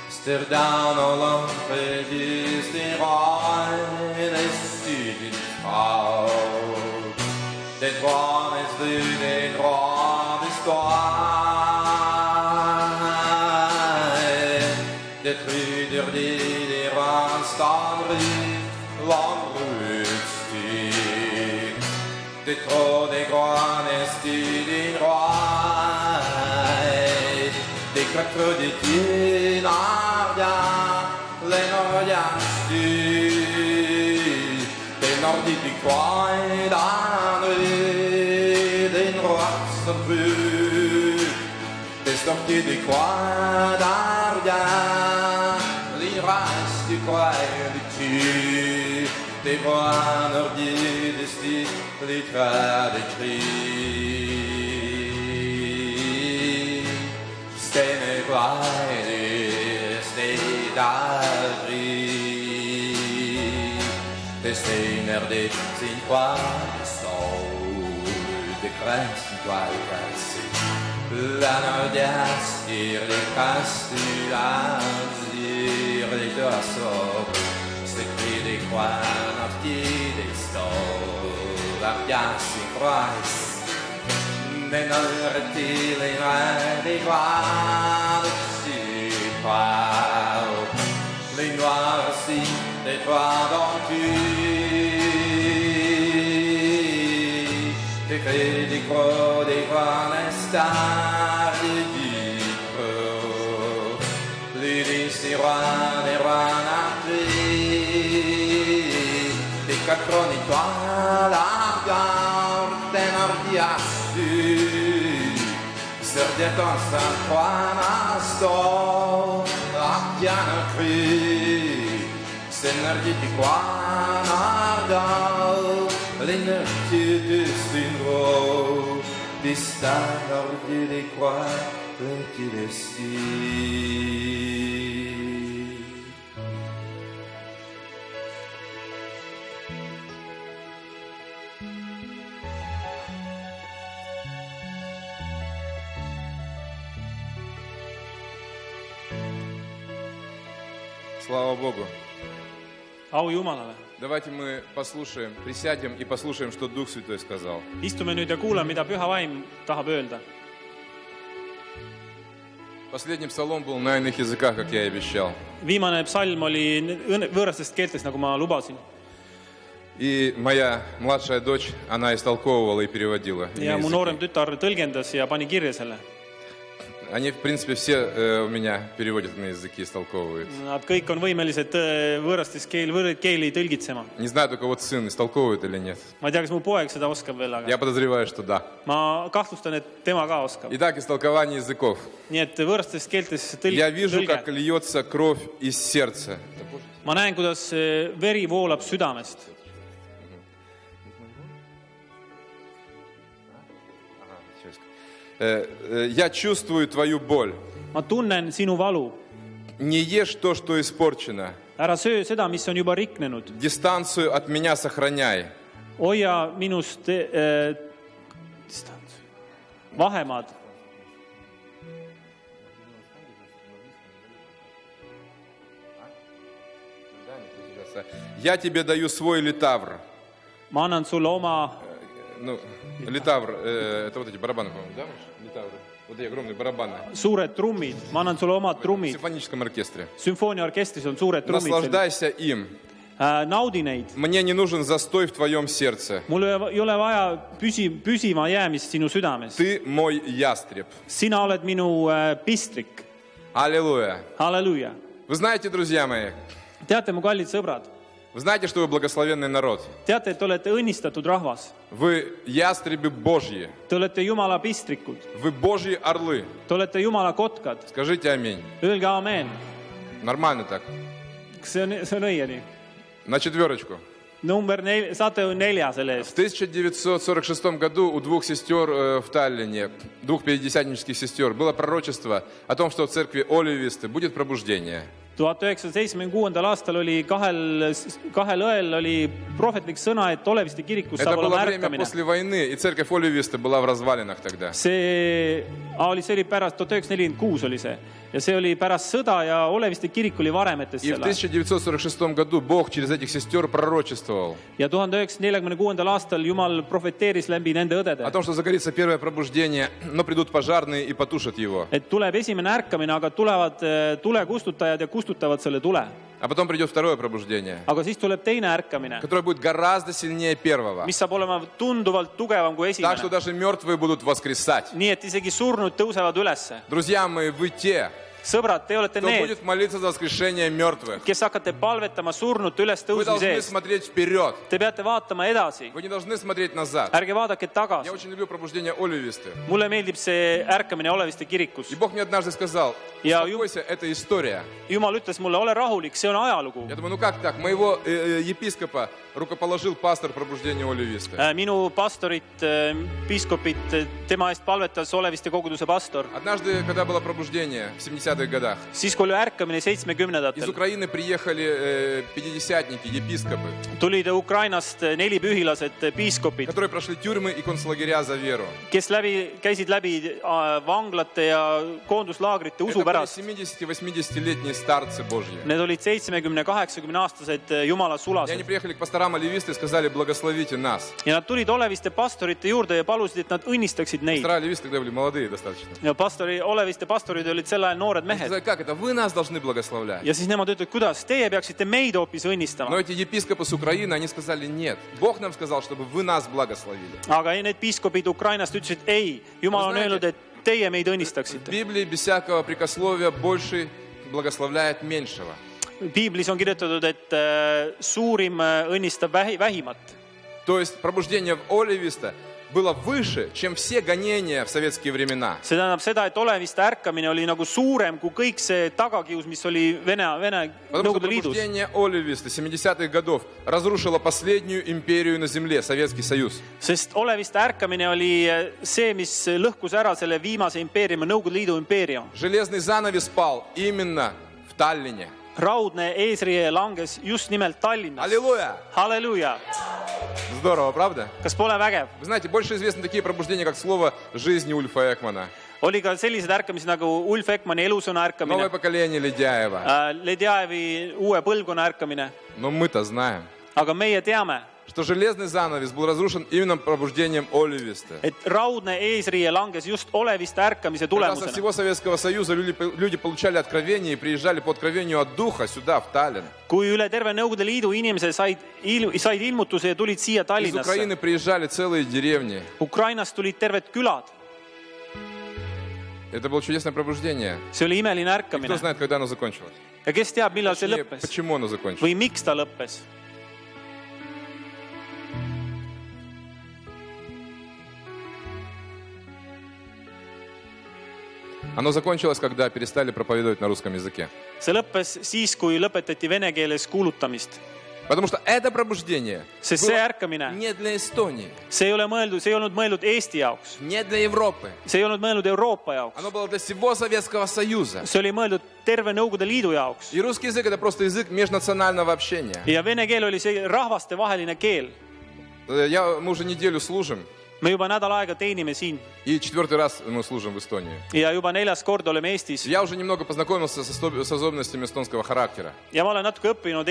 Ster down all predis de rein es studien frau. Det var es den ram is doi. Det ryder de ranstandri landrutstig. Det tråd de grønne studien roi. Det kratro de tinardia, le nordia styr. Det nordi de kvaidane, den roaksen brud. Det storti de kvadardia, li rasti kvaidi ty. Det var nordi de sti, li trade kri. Stene glide, stene aldrig. Det stener det sin kvart stod, det krænsen kvart. Lander deres gir det kastulands, gir det dørsår. Stikri det kvart, og gir det stod, og jans i kreis. Men når til en redig var det sygt fra. Men var det sig, det var dog dyrt. Det kredit grå, det var næsten dyrt på. Lidt i stiran, det var nattrig. Det kan kronik var lagar, den er jast. Serdeton San Juana sto a piano qui s'energiti qua nardal l'energie de sinro di standardi di qua petit destin. Слава Богу. au Jumalale. Давайте мы послушаем, присядем и послушаем, что Дух Святой сказал. Istume nüüd ja kuulame, mida Püha Vaim tahab öelda. Последний псалом был на иных языках, как я и обещал. Viimane psalm oli võõrastest keeltest, nagu ma lubasin. И моя младшая дочь, она истолковывала и переводила. Ja mu noorem tütar tõlgendas ja pani kirja selle. Они, в принципе, все у меня переводят на языки, истолковывают. Nad kõik on võimelised võõrastest keeli tõlgitsema. Не знаю, только вот сын истолковывает или нет. Ma ei tea, kas mu poeg seda oskab veel, aga Я подозреваю, что да. ma kahtlustan, et tema ka oskab. Итак, истолкование языков. Nii et võõrastest keeltes Я вижу, tõlge. как льется кровь из сердца. Ma näen, kuidas veri voolab südamest. Я чувствую твою боль. ma tunnen sinu valu. Не ешь то, что испорчено. Ära söö seda, mis on juba riknenud. Дистанцию от меня сохраняй. Hoia minust vahemaad. Я тебе даю свой литавр. Ma annan sulle oma Ну, литавр, это вот эти барабаны, по-моему, да? Литавры. Вот эти огромные барабаны. suured trummid. Ma annan sulle omad В trummid. симфоническом оркестре. Sümfooniaorkestris on suured trummid. Наслаждайся им. Naudi neid. Мне не нужен застой в твоем сердце. Mul ei ole vaja püsima jäämist sinu südames. Ты мой ястреб. Sina oled minu pistrik. Аллилуйя. Halleluuja. Вы знаете, друзья мои, Teate, mu kallid sõbrad, вы знаете, что вы благословенный народ. teate, et te olete õnnistatud rahvas. Вы ястребы Божьи. Te olete Jumala pistrikud. Вы Божьи орлы. Te olete Jumala kotkad. Скажите аминь. Öelge amen. Нормально так. Kas see on õige nii? На четверочку. Number 4, saate 4 selle В eest. 1946 году у двух сестер в Таллине, двух пятидесятнических сестер, было пророчество о том, что в церкви Оливисты будет пробуждение. 1976. aastal oli kahel õel oli prohvetlik sõna, et Oleviste kirikus Это saab было olema время ärkamine. после войны, и церковь Оливисты была в развалинах тогда. See oli pärast 1946 oli see ja see oli pärast sõda ja Oleviste kirik oli varemetes И в selle. 1946 году Бог через этих сестер пророчествовал Ja 1946. aastal Jumal profeteeris läbi nende õdede, о том, что загорится первое пробуждение, но придут пожарные и потушат его. et tuleb esimene ärkamine, aga tulevad tulekustutajad ja kustutavad selle tule. А потом придет второе пробуждение, Aga siis tuleb teine ärkamine, которое будет гораздо сильнее первого. mis saab olema tunduvalt tugevam kui Так что esimene. даже mертвые будут воскресать. Nii et isegi surnud tõusevad ülesse. Друзья мои, вы те, Sõbrad, te olete кто need, будет молиться за воскрешение мертвых. kes hakkate palvetama surnute Вы ülestõusmise должны eest. смотреть вперед. Te peate vaatama edasi. Вы не должны смотреть назад. Ärge vaadake Я tagasi. очень люблю пробуждение Оливисты. Mulle meeldib see ärkamine Oleviste kirikus. И Бог мне однажды сказал, Я- успокойся, это история. Jumal ütles mulle, ole rahulik, see on ajalugu. Я думаю, ну как так? Моего епископа рукоположил пастор пробуждения Оливисты. Minu pastorit, piiskopit, tema eest palvetas Oleviste koguduse pastor. Однажды, когда было пробуждение в 70-х годах, Siis, kui oli ärkamine из 70-ndatel, Украины приехали пятидесятники, епископы, tulid Ukrainast 4 pühilased piiskopid, которые прошли тюрьмы и концлагеря за веру. kes käisid läbi vanglate ja koonduslaagrite usu Это были pärast. 70-80-летние старцы Божьи. Need olid 70-80-aastased Jumala И sulased. они приехали к пасторам Оливисты и сказали, благословите нас. Ja nad tulid Oleviste pastorite juurde ja palusid, et nad õnnistaksid neid. Пастора Оливисты тогда были молодые достаточно. Ja Oleviste pastorid olid sel ajal noored Они mehed. сказали, как это? Вы нас должны благословлять. Ja siis nemad ütlevad, kuidas teie peaksite meid hoopis Но õnnistama. эти епископы с Украины, они сказали, нет. Бог нам сказал, чтобы вы нас благословили. Aga need piiskopid Ukrainast ütlesid, ei, Jumal on öelnud, et teie meid В õnnistaksite. Библии без всякого прикословия больше благословляет меньшего. Piiblis on kirjutatud, et suurim õnnistab vähimat. То есть пробуждение в Оливиста было выше, чем все гонения в советские времена. See tähendab seda, et Oleviste ärkamine oli nagu suurem kui kõik see tagakius, mis oli Vene Потому что Nõukogude Liidus. пробуждение Оливиста 70-х годов разрушило последнюю империю на земле, Советский Союз. Sest Oleviste ärkamine oli see, mis lõhkus ära selle viimase impeeriumi, Nõukogude Liidu impeerium. Железный занавес пал именно в Таллине. Raudne eesriie langes just nimelt Tallinnas. Аллилуйя! Halleluuja! Здорово, правда? Kas pole vägev? Вы знаете, больше известны такие пробуждения, как слово жизни Ульфа Экмана. Oli ka sellised ärkamised nagu Ulf Ekmani elusõna Новое ärkamine, поколение Ледяева. Ledjajevi uue põlvkonna ärkamine. Но мы-то знаем, Aga meie teame, что железный занавес был разрушен именно пробуждением Оливиста. et raudne eesriie langes just Oleviste ärkamise Когда со tulemusena. всего Советского Союза люди получали откровение и приезжали по откровению от Духа сюда, в Таллин. Kui üle terve Nõukogude Liidu inimesed said ilmutuse ja tulid siia Из Tallinnasse. Украины приезжали целые деревни. Ukrainast tulid terved külad. Это было чудесное пробуждение. See oli imeline И кто ärkamine. знает, когда оно закончилось? Ja kes teab, millal see Точнее, lõppes почему оно закончилось? või miks ta lõppes? Оно закончилось, когда перестали проповедовать на русском языке. See lõppes siis, kui lõpetati vene keeles kuulutamist. Потому что это пробуждение Sest было see ärkamine, не для Эстонии, see ei olnud mõeldud Eesti jaoks. не для Европы. See ei olnud mõeldud Euroopa jaoks. Оно было для всего Советского Союза. See oli mõeldud terve Nõukogude Liidu jaoks. И русский язык — это просто язык межнационального общения. Ja vene keel oli see rahvastevaheline keel. Мы уже неделю служим, Me juba nädal aega teenime siin и 4-й раз мы служим в Эстонии. ja juba 4. kord oleme Eestis. Я уже немного познакомился с особенностями эстонского характера. Ja ma olen natuke õppinud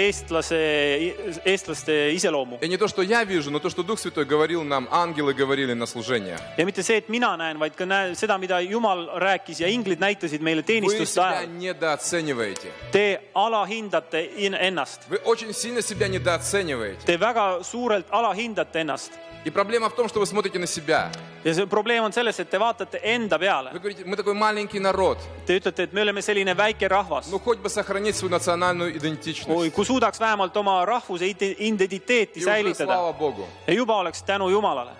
eestlaste iseloomu. И не то, что я вижу, но то, что Дух Святой говорил нам, ангелы говорили на служениях. Ja mitte see, et mina näen, vaid ka seda, mida Jumal rääkis ja inglid näitasid meile Вы teenistuste себя ajal. недооцениваете. Te alahindate ennast. Вы очень сильно себя недооцениваете. Te väga suurelt alahindate ennast. И проблема в том, что вы смотрите на себя. Ja see probleem on selles, et te vaatate enda peale. Вы говорите, мы такой маленький народ. Te ütlete, et me oleme selline väike rahvas. Ну, хоть бы сохранить свою национальную идентичность. Kui suudaks vähemalt oma rahvuse identiteeti И уже, säilitada. слава Богу. Ja juba oleks tänu Jumalale.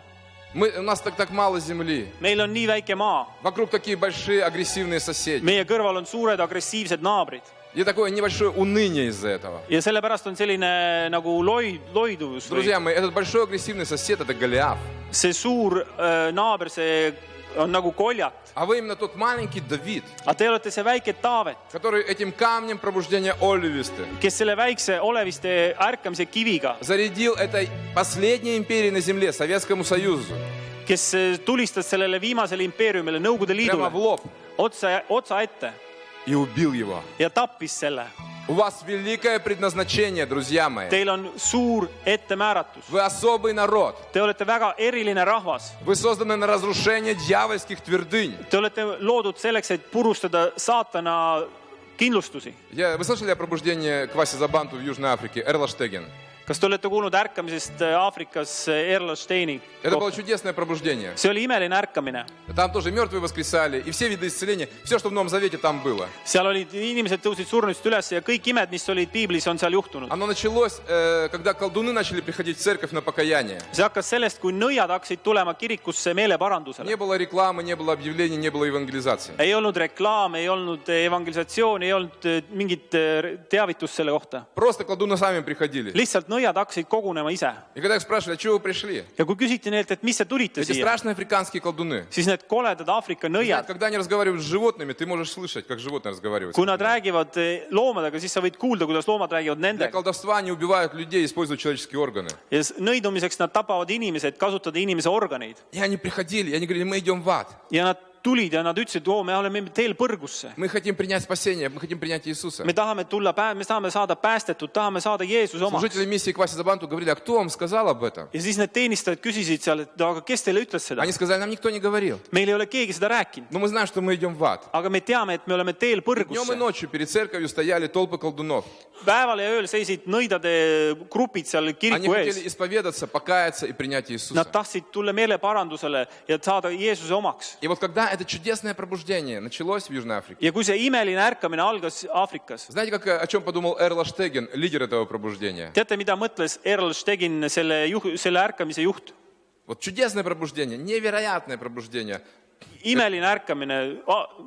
У нас так мало земли. Meil on nii väike maa. Вокруг такие большие агрессивные соседи. Meie kõrval on suured agressiivsed naabrid. И такое небольшое уныние из-за этого. Ja sellepärast on selline nagu loiduvus. Друзья мои, этот большой агрессивный сосед — это Голиаф. See suur naaber, see on nagu koljat. А вы именно тот маленький Давид, Aga te olete see väike Taavet, который этим камнем пробуждения Оливисты kes selle väikse oleviste ärkamise kiviga, зарядил этой последней империи на земле, Советскому Союзу, kes tulistas sellele viimasele impeeriumile, Nõukogude прямо в Liidule, лоб otsa ette и убил его. ja tappis selle. У вас великое предназначение, друзья мои. Teil on suur ettemääratus. Вы особый народ. Te olete väga eriline rahvas. Вы созданы на разрушение дьявольских твердынь. Te olete loodud selleks, et purustada saatana kindlustusi. Вы слышали о пробуждении Кваси Забанту в Южной Африке, Эрла Штеген? Kas te olete kuulnud ärkamisest Aafrikas Erla Steini? Это было чудесное пробуждение. See oli imeline ärkamine. Там тоже мертвые воскресали, и все виды исцеления, все, что в Новом Завете, там было. Seal olid inimesed tõusid surnust üles ja kõik imed, mis olid piiblis, on seal juhtunud. Оно началось, когда колдуны начали приходить в церковь на покаяние. See hakkas sellest, kui nõiad hakkasid tulema kirikusse meeleparandusele. Не было рекламы, не было объявлений, не было евангелизации. Ei olnud reklaam, ei olnud evangelisatsiooni, ei olnud mingit teavitust selle kohta. Просто колдуны сами приходили. Lihtsalt nõiad hakkasid kogunema ise. И когда их спрашивали, а чего вы пришли? Ja kui küsiti neilt, et mis te tulite Эти siia, страшные африканские колдуны. siis need koledad Aafrika nõiad, Когда они разговаривают с животными, ты можешь слышать, как животные разговаривают. kui nad räägivad loomadega, siis sa võid kuulda, kuidas loomad räägivad Для nendega. колдовства они убивают людей, используют человеческие органы. Ja nõidumiseks nad tapavad inimesed, kasutavad inimese organeid. И они приходили, и они говорили, мы идем в ад. Ja nad tulid ja nad ütlesid, oo, me oleme teel põrgusse. Мы хотим принять спасение, мы хотим принять Иисуса. Me tahame saada päästetud, tahame saada Jeesuse omaks. Служители миссии Кваси Забанту говорили, а кто вам сказал об этом? Ja siis need teenistajad küsisid seal, et aga kes teile ütles seda? Они сказали, нам никто не говорил. Meil ei ole keegi seda rääkinud. Но мы знаем, что мы идем в ад. Aga me teame, et me oleme teel Днем и põrgusse. ночью перед церковью стояли толпы колдунов. Päeval ja ööl seisid nõidade grupid seal Они kiriku хотели ees. исповедаться, покаяться и принять Иисуса. Nad tahtsid tulla meeleparandusele ja saada Jeesuse omaks. И вот когда это чудесное пробуждение началось в Южной Африке, Ja kui see imeline ärkamine algas Aafrikas, знаете, о чем подумал Эрла Штеген, лидер этого пробуждения? teate, mida mõtles Erl Stegin, selle ärkamise juht? Вот чудесное пробуждение, невероятное пробуждение. Imeline ärkamine,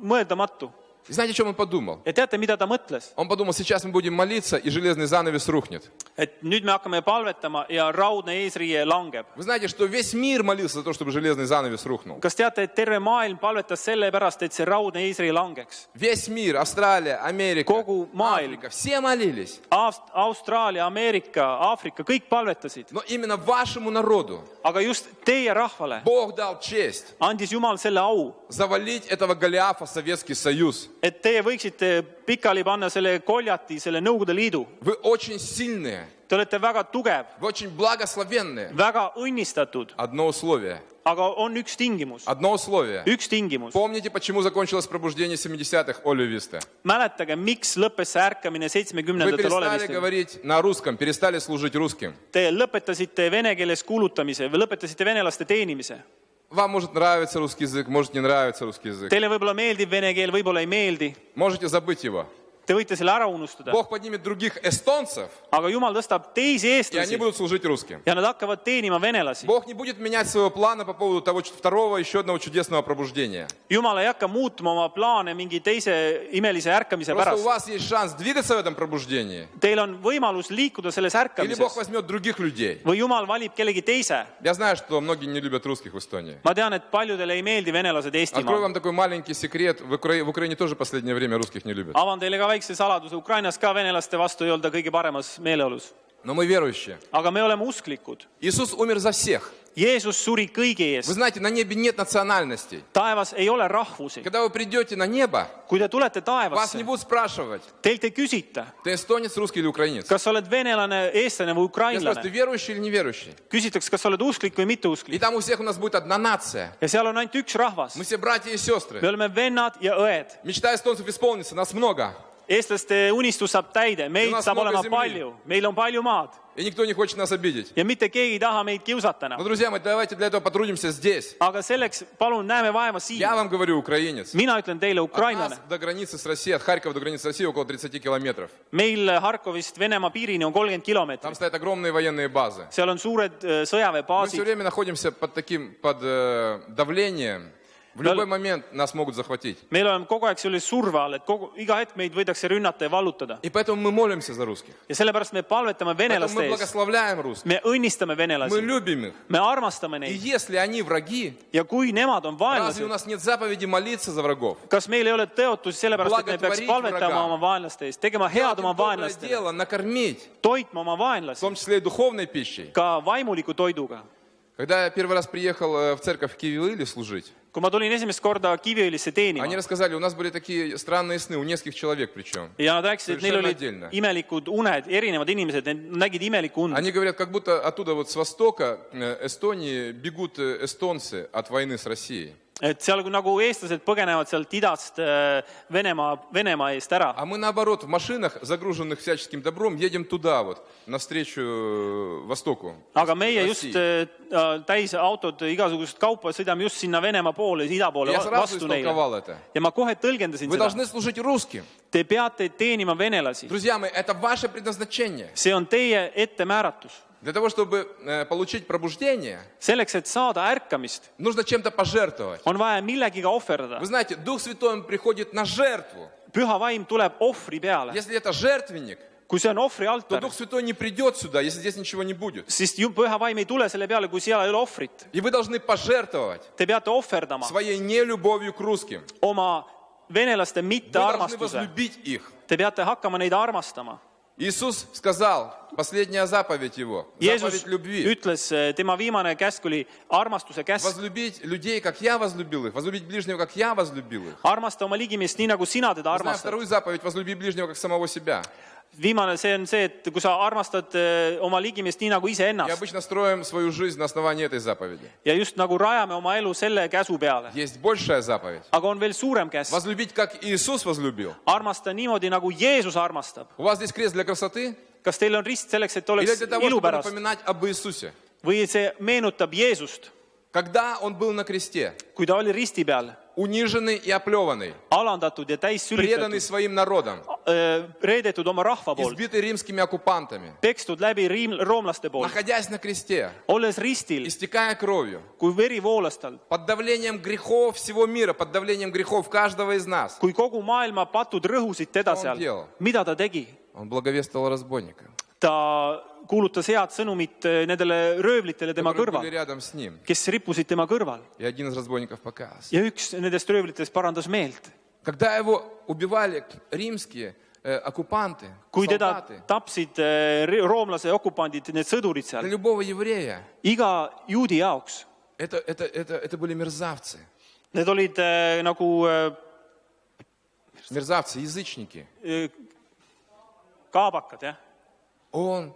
mõeldamatu. И знаете, о чем он подумал? Ja teate, mida ta mõtles? Он подумал, сейчас мы будем молиться, и железный занавес рухнет. Et nüüd me hakkame palvetama ja raudne eesriie langeb. Вы знаете, что весь мир молился за то, чтобы железный занавес рухнул. Kas teate, et terve maailm palvetas selle pärast, et see raudne eesriie langeks? Весь мир, Австралия, Америка, Kogu maailm, Африка, все молились. Austraalia, Ameerika, Aafrika, kõik palvetasid. Но именно вашему народу Aga just teie rahvale Бог дал честь andis Jumal selle au, завалить этого Голиафа в Советский Союз. et teie võiksite pikali panna selle koljati, selle Nõukogude Liidu. Вы очень сильные, Te olete väga tugev, вы очень благословенные. väga õnnistatud, Одно условие. aga on üks tingimus. Одно условие. Üks tingimus. Помните, почему закончилось пробуждение 70-х Оливисты? Mäletage, miks lõppes see ärkamine Вы 70-ndatel перестали olemistel. говорить на русском, перестали служить русским. Te lõpetasite vene keeles kuulutamise või lõpetasite venelaste teenimise. Вам может нравиться русский язык, может не нравиться русский язык. Teile võib-olla meeldib vene keel, võib-olla ei meeldi. Можете забыть его. te võite selle ära unustada. Бог поднимет других эстонцев, Aga Jumal tõstab teisi и они eestlasi будут служить русским. ja nad hakkavad teenima venelasi. Бог не будет менять своего плана по поводу того второго, еще одного чудесного пробуждения. Jumal ei hakka muutma oma plaane mingi teise imelise ärkamise Просто у pärast. вас есть шанс двигаться в этом пробуждении. Teil on võimalus liikuda selles Или Бог ärkamises возьмет других людей. või Jumal valib kellegi teise. Я знаю, что многие не любят русских в Эстонии. Ma tean, et paljudele ei meeldi venelased Открою Eestimaal. вам такой маленький секрет. В Украине тоже в последнее время русских не любят. Avan teile ka väikse saladuse. Ukrainas ka venelaste vastu ei olda kõige paremas meeleolus. Но мы верующие. Aga me oleme usklikud. Иисус умер за всех. Jeesus suri kõigi Вы eest. знаете, на небе нет национальностей. Taevas ei ole rahvusi. Когда вы придете на небо, Kui te tulete вас не taevasse, будут спрашивать, teilt ei küsita, ты эстонец, русский или украинец. kas sa oled venelane, eestlane või Я спросил, ты ukrainlane. верующий или неверующий? Küsitakse, kas sa oled usklik või И mitteusklik. там у всех у нас будет одна нация. Ja seal on ainult üks rahvas. Мы все братья и сестры. Me oleme vennad ja õed. Мечта эстонцев исполнится, нас много. Eestlaste unistus saab täide, meid Junas saab много olema земли. palju, meil on palju maad И никто не хочет нас обидеть. ja mitte keegi ei taha meid kiusata Но, enam. друзья мои, давайте для этого потрудимся здесь. Aga selleks palun näeme vaeva Я siin. вам говорю, украинец. Mina ütlen teile, От нас ukrainlane. до границы с Россией, от Харькова до границы с Россией около 30 километров. Meil Harkovist Venemaa piirini on 30 Там kilomeetrit. стоят огромные военные базы. Seal on suured Мы все sõjaväebaasid. время находимся под давлением. В любой момент нас могут захватить. Meil oleme kogu aeg selle surve all, et iga hetk meid võidakse rünnata ja vallutada. И поэтому мы молимся за русских. Ja sellepärast me palvetame Поэтому venelaste мы ees. благословляем русских. Me õnnistame Мы venelasi. любим их. Me armastame И neid. если они враги, Ja kui nemad on разве у vaenlased, нас нет заповеди молиться за врагов? kas meil ei ole tõotusi sellepärast, et me peaks Благотворить palvetama врагам. oma vaenlaste eest, tegema Делать head им oma доброе vaenlastele, дело, накормить, toitma oma в vaenlasi, том числе и духовной пищей. ka vaimuliku toiduga. Когда я первый раз приехал в церковь в Кивилиле служить, Kui ma tulin esimest korda Kiviõlisse они teenima рассказали, у нас были такие странные сны, у нескольких человек причем. ja nad rääkisid, et neil Soveršenno olid отдельно. imelikud uned, erinevad inimesed, need nägid imelikku und. Они говорят, как будто оттуда вот с востока Эстонии бегут эстонцы от войны с Россией. Et seal nagu eestlased põgenevad sealt idast Venemaa eest ära. А мы наоборот в машинах, загруженных всяческим добром, едем туда вот, навстречу востоку. Aga meie just России. täis autod igasugust kaupa sõidame just sinna Venemaa poole, ida poole Я сразу vastu neile. истолковал это. Ja ma kohe tõlgendasin Вы seda. должны служить русским. Te peate teenima venelasi. Друзья мои, это ваше предназначение. See on teie ettemääratus. Для того, чтобы получить пробуждение, Selleks, et saada ärkamist, нужно чем-то пожертвовать. on vaja millegiga ohverdada. Вы знаете, Дух Святой он приходит на жертву. Püha vaim tuleb ohvri peale. Если это жертвенник, Kui see on ohvri то altar, Дух Святой не придет сюда, если здесь ничего не будет. siis püha vaim ei tule selle peale, kui seal ei ole ohvrit. И вы должны пожертвовать Te peate ohverdama своей нелюбовью к русским. oma venelaste Вы должны mittearmastuse. возлюбить их. Te peate hakkama neid armastama. Иисус сказал, последняя заповедь Его, Jeesus заповедь любви. ütles, tema viimane käsk oli armastuse käsk. Возлюбить людей, как я возлюбил их. Возлюбить ближнего, как я возлюбил их. Armasta oma ligimest nii, nagu sina teda Знаю armastad. вторую заповедь, возлюби ближнего, как самого себя. Viimane, see on see, et kui sa armastad oma ligimest nii, nagu И iseennast. обычно строим свою жизнь на основании этой заповеди. Ja just nagu rajame oma elu selle käsu peale. Есть большая заповедь. Aga on veel suurem käsk. Возлюбить, как Иисус возлюбил. Armasta niimoodi, nagu Jeesus armastab. У вас здесь крест для красоты? Kas teil on rist selleks, et Или oleks для того, ilu чтобы pärast? напоминать об Иисусе? Või see meenutab Jeesust, Когда Он был на кресте, kui ta oli risti peal, униженный и оплеванный, alandatud ja täis преданный sülitatud, своим народом, reedetud oma rahva poolt, избитый римскими оккупантами, pekstud läbi roomlaste poolt, находясь на кресте, olles ristil, истекая кровью, kui veri voolas tal, под давлением грехов всего мира, под давлением грехов каждого из нас, kui kogu maailma patud rõhusid teda Mida on seal, teinud? mida ta tegi? Он благовествовал разбойникам, Ta kuulutas head sõnumit nendele röövlitele tema которые были kõrval, рядом с ним. kes rippusid tema kõrval. И один из разбойников покаялся. Ja üks nendest röövlitest parandas meelt. Когда его убивали римские оккупанты, Kui teda солдаты, tapsid roomlase okupandid, need sõdurid для seal, любого еврея, iga juudi jaoks, это были мерзавцы. need olid nagu Мерзавцы, язычники. kaabakad, jah. Он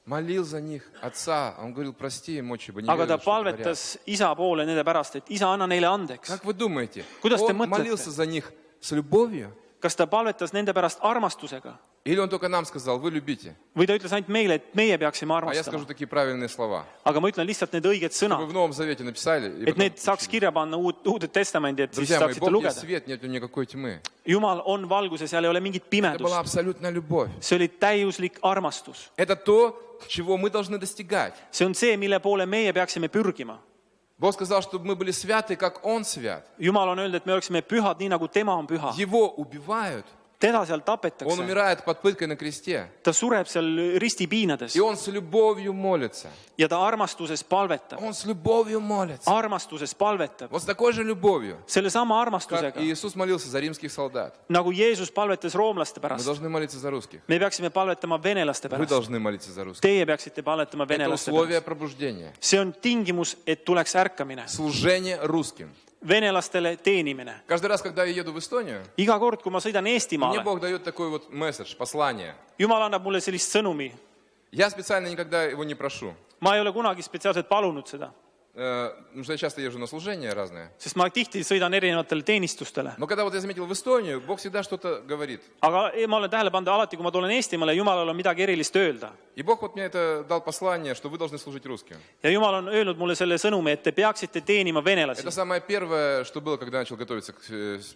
молил за них отца. Он говорил, прости им, отче, ибо не Aga ta ведают, что творят. palvetas isa poole nende pärast, et isa, anna neile andeks. Как вы думаете, Kuidas te он mõtlete? молился за них с любовью Kas ta palvetas nende pärast armastusega Или он только нам сказал, вы любите. või ta ütles ainult meile, et meie peaksime А я скажу armastama. такие правильные слова. Aga ma ütlen lihtsalt need õiged Вы sõnad, в Новом Завете написали. И et потом need saaks учили. kirja panna Uude Testamendi, et siis Друзья мои, saaksite Бог есть lugeda. свет, нет никакой тьмы. Jumal on valguse, seal ei ole mingit Это была pimedust. абсолютная любовь. See oli täiuslik armastus. Это то, чего мы должны достигать. See on see, mille poole meie peaksime pürgima. Бог сказал, чтобы мы были святы, как Он свят. Jumal on öelnud, et me oleksime pühad, nii nagu tema on püha. Его убивают. Teda seal Он tapetakse. умирает под пыткой на кресте. Ta sureb seal ristipiinades И Он с любовью молится. ja ta armastuses palvetab. Он с любовью молится. Armastuses palvetab. Вот с такой же любовью, Sellesama как armastusega, Иисус молился за римских солдат. nagu Jeesus palvetas roomlaste Мы pärast. должны молиться за русских. Me peaksime palvetama venelaste Вы pärast. должны молиться за русских. Teie peaksite palvetama Это venelaste условие pärast. пробуждения. See on tingimus, et tuleks ärkamine. Служение русским. Venelastele teenimine. Каждый раз, когда я еду в Эстонию, Iga kord, kui ma sõidan мне Eestimaale, Бог дает такой вот месседж, послание. Jumal annab mulle sellist sõnumi. Я специально никогда его не прошу. Ma ei ole kunagi spetsiaalselt palunud seda, Потому что я часто езжу на служения разные. sest ma tihti sõidan erinevatele teenistustele. Но когда вот я заметил в Эстонию, Бог всегда что-то говорит. Aga ma olen tähele pannud, alati kui ma tulen Eestimaale, Jumalal on midagi erilist öelda. И Бог вот мне это дал послание, что вы должны служить русским. Ja Jumal on öelnud mulle selle sõnumi, et te peaksite teenima venelasi. Это самое первое, что было, когда я начал готовиться к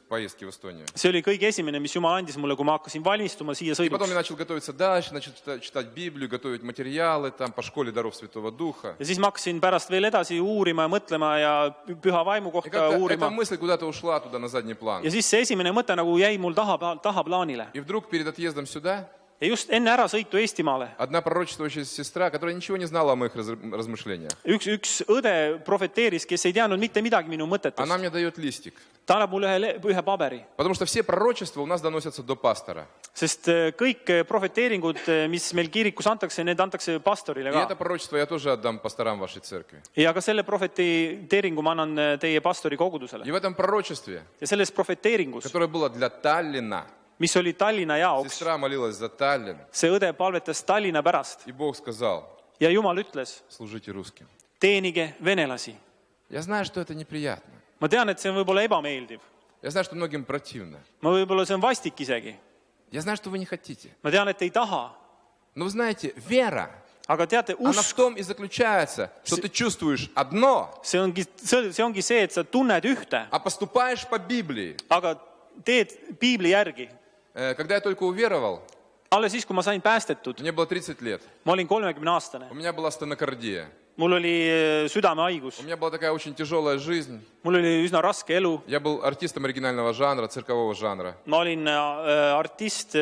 поездке в Эстонию. See oli kõige esimene, mis Jumal andis mulle, kui ma hakkasin valmistuma siia И потом я sõiduks. начал готовиться дальше, начал читать Библию, готовить материалы там по школе даров Святого Духа. Ja siis ma hakkasin pärast veel edasi uurima ja mõtlema ja püha vaimu И kohta как-то эта uurima. мысль куда-то ушла туда на задний план. Ja siis see esimene mõte nagu jäi mul tahaplaanile. И вдруг перед отъездом сюда Ja just enne ärasõitu Eestimaale одна пророчествующая сестра, которая ничего не знала о моих размышлениях, üks õde profeteeris, kes ei teadnud mitte midagi minu она mõtetest. мне дает листик. Ta annab mulle ühe paberi, Потому что все пророчества у нас доносятся до пастора. sest kõik profeteeringud, mis meil kirikus antakse, need antakse pastorile И это ka. пророчество я тоже отдам пасторам вашей церкви. Ja ka selle profeteeringu ma annan teie pastori kogudusele. И в этом пророчестве, Ja selles profeteeringus, которое было для Таллина, mis oli Tallinna jaoks, сестра молилась за Таллин, see õde palvetas Tallinna pärast и Бог сказал, ja Jumal ütles, служите русским. teenige venelasi. Я знаю, что это неприятно. Ma tean, et see on võib-olla ebameeldiv. Я знаю, что многим противно. Võib-olla see on vastik isegi. Я знаю, что вы не хотите. Ma tean, et ei taha. Но вы знаете, вера, Aga teate, она в usk, том и заключается, что ты чувствуешь одно, see ongi see, et sa tunned ühte, а поступаешь по Библии. aga teed piibli järgi. Когда я только уверовал, Alles siis, kui ma sain päästetud, мне было 30 лет, ma olin 30-aastane. у меня была стенокардия, Mul oli südamehaigus. у меня была такая очень тяжелая жизнь. Mul oli üsna raske elu. Я был артистом оригинального жанра, циркового жанра. Ma olin artist,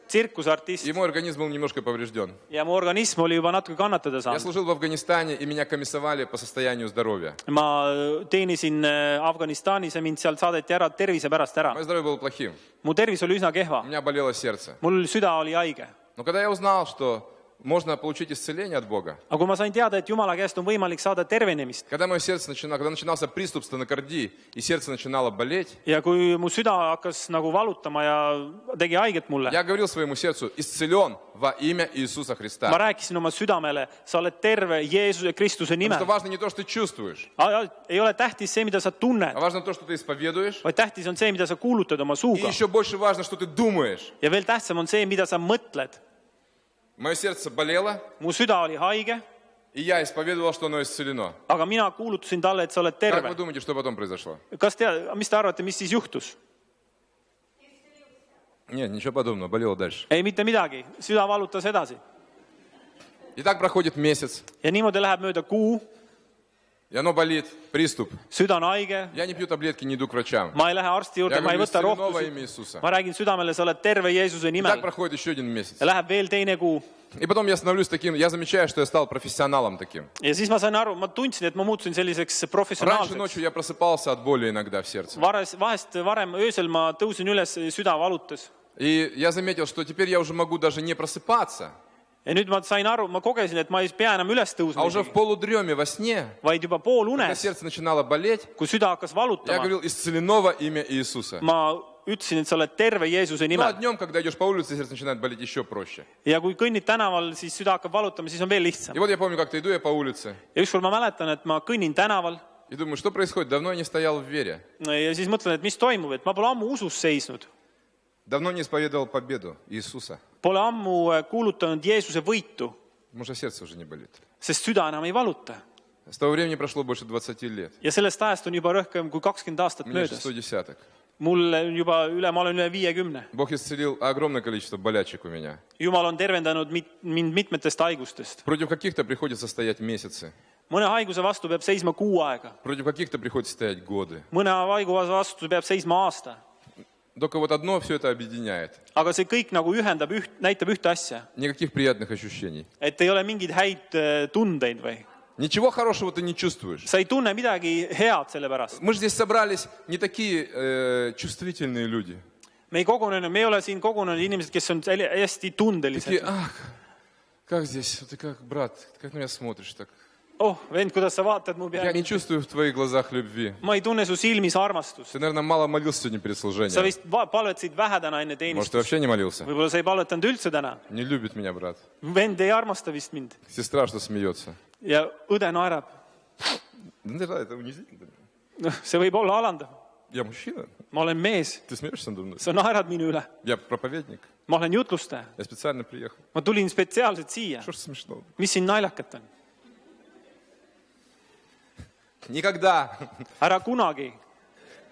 tsirkusartist И мой организм был немножко поврежден. ja mu organism oli juba natuke kannatada Я saanud. служил в Афганистане, и меня комиссовали по состоянию здоровья. Ma teenisin Afganistanis ja mind sealt saadeti ära tervise pärast ära. Мое здоровье было плохим. Mu tervis oli üsna У kehva. меня болело сердце. Mul süda oli haige. Но когда я узнал, что можно получить исцеление от Бога, Aga kui ma sain teada, et Jumala käest on võimalik saada tervenemist когда мое сердце начинало, когда начинался приступ стенокардии, и сердце начинало болеть, ja kui mu süda hakkas nagu valutama ja tegi haiget mulle, я говорил своему сердцу, исцелен во имя Иисуса ma Христа. rääkisin oma südamele, sa oled terve Jeesuse Kristuse Потому что nimel. важно не то, что ты чувствуешь, Ei ole tähtis see, mida sa tunned, а важно то, что ты исповедуешь. vaid tähtis on see, mida sa kuulutad oma И suuga. еще больше важно, что ты думаешь. Ja veel tähtsam on see, mida sa mõtled. Мое сердце болело, Mu süda oli haige, и я исповедовал, что оно исцелено. aga mina kuulutasin talle, et sa oled Как вы terve. думаете, что потом произошло? Mis te arvate, mis siis juhtus? Нет, ничего подобного, болело дальше. Ei mitte midagi, süda valutas edasi. И так проходит месяц, Ja niimoodi läheb mööda kuu, и оно болит, приступ. süda on haige, Я не пью таблетки, не иду к врачам. ma ei lähe arsti juurde, Я ma ei говорю, võta исцелено во rohtusid. имя Иисуса. Ma räägin südamele, sa oled terve Jeesuse И так nimel. проходит еще один месяц. Ja läheb veel teine kuu. И потом я становлюсь таким, я замечаю, что я стал профессионалом таким. Ja siis ma sain aru, ma tundsin, et ma muutusin selliseks Раньше professionaalseks. ночью я просыпался от боли иногда в сердце. Vahest varem öösel ma tõusin üles, süda valutas. И я заметил, что теперь я уже могу даже не просыпаться, Ja nüüd ma sain aru, ma kogesin, et ma ei pea enam üles а tõusma, уже в полудреме во сне, vaid juba когда poolunes, сердце начинало болеть, kui süda hakkas я valutama, говорил, исцелено во имя Иисуса. ma ütlesin, et sa oled terve Jeesuse Ну а nimel. днем, когда идешь по улице, сердце начинает болеть еще проще. Ja kui kõnnid tänaval, siis süda hakkab valutama, siis on veel lihtsam. И вот я помню, как-то иду я по улице, Ja ükskord ma mäletan, et ma kõnnin tänaval и думаю, что происходит? Давно я не стоял в вере. ja siis mõtlen, et mis toimub, et ma pole ammu usus seisnud. Давно не исповедовал победу Иисуса. Pole ammu kuulutanud Jeesuse võitu, Потому что сердце уже не болит. sest süda enam ei valuta. С того времени прошло больше 20 лет. Ja sellest ajast on juba rohkem kui 20 aastat У меня möödas. 600 десяток. Ma olen üle 50. Бог исцелил огромное количество болячек у меня. Jumal on tervendanud mind mitmetest haigustest. Против каких-то приходится стоять месяцы. Mõne haiguse vastu peab seisma kuu aega. Против каких-то приходится стоять годы. Mõne haiguse vastu peab seisma aasta. Только вот одно все это объединяет. Aga see kõik nagu ühendab, näitab ühte asja. Никаких приятных ощущений. Et ei ole mingeid häid tundeid või. Ничего хорошего ты не чувствуешь. Sa ei tunne midagi head selle pärast. Мы же здесь собрались не такие чувствительные люди. Me ei ole siin kogunenud inimesed, kes on hästi Такие, tundelised. ах, как здесь, ты как брат, как на меня смотришь так. Oh, vend, kuidas sa vaatad mu Я не peale? чувствую в твоих глазах любви. Ma ei tunne su silmis armastust. Ты, наверное, мало молился сегодня перед Sa служением. vist palvetasid vähe täna enne Может, ты teenistust. вообще не молился? Võib-olla sa ei palvetanud üldse täna. Не любит меня брат. Vend ei armasta vist mind. Сестра, что смеется. Ja õde naerab. Ну, да, это унизительно. Noh, see võib olla alandav. Я мужчина. Ma olen mees. Ты смеешься надо мной? Sa naerad minu üle. Я проповедник. Ma olen jutlustaja. Я специально приехал. Ma tulin spetsiaalselt siia. Что ж смешного? Mis siin naljakat on? Никогда, Ära kunagi.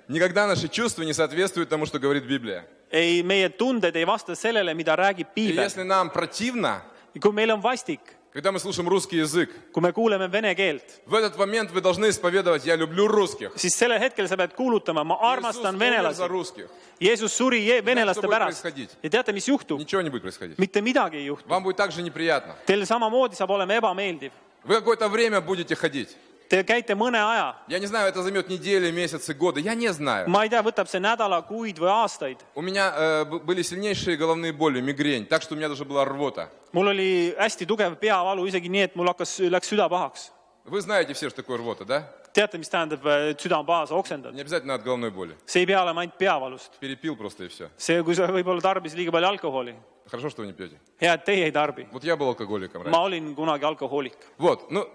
никогда наши чувства не соответствуют тому, что говорит Библия. Ei, meie tunded ei vasta sellele, mida räägib И piibel. если нам противно, Kui meil on vastik, когда мы слушаем русский язык, kui me kuuleme vene keelt, в этот момент вы должны исповедовать: я люблю русских. siis sellel hetkel sa pead kuulutama, ma Иисус armastan умер venelasi. за русских. Jeesus suri venelaste будет pärast. происходить? Ja teate, mis juhtub? Ничего не будет происходить. Mitte midagi ei juhtu. Вам будет так же неприятно. Teil samamoodi saab olema ebameeldiv. Вы какое-то время будете ходить. Te käite mõne aja. Я не знаю, это займет недели, месяцы, годы. Я не знаю. Ma ei tea, võtab see nädala, kuid või aastaid. У меня были сильнейшие головные боли, мигрень, так что у меня даже была рвота. Mul oli hästi tugev peavalu, isegi nii, et mul läks süda pahaks. Вы знаете все, что такое рвота, да? Teate, mis tähendab süda on pahas, oksendad? Не обязательно от головной боли. See ei pea olema ainult peavalust. Перепил просто и все. See, kui sa võib-olla tarbis liiga palju alkoholi. Хорошо, что вы не пьете. Hea, et teie ei tarbi. Вот я был алкоголиком раньше. Ma olin kunagi alkohoolik. Вот, ну,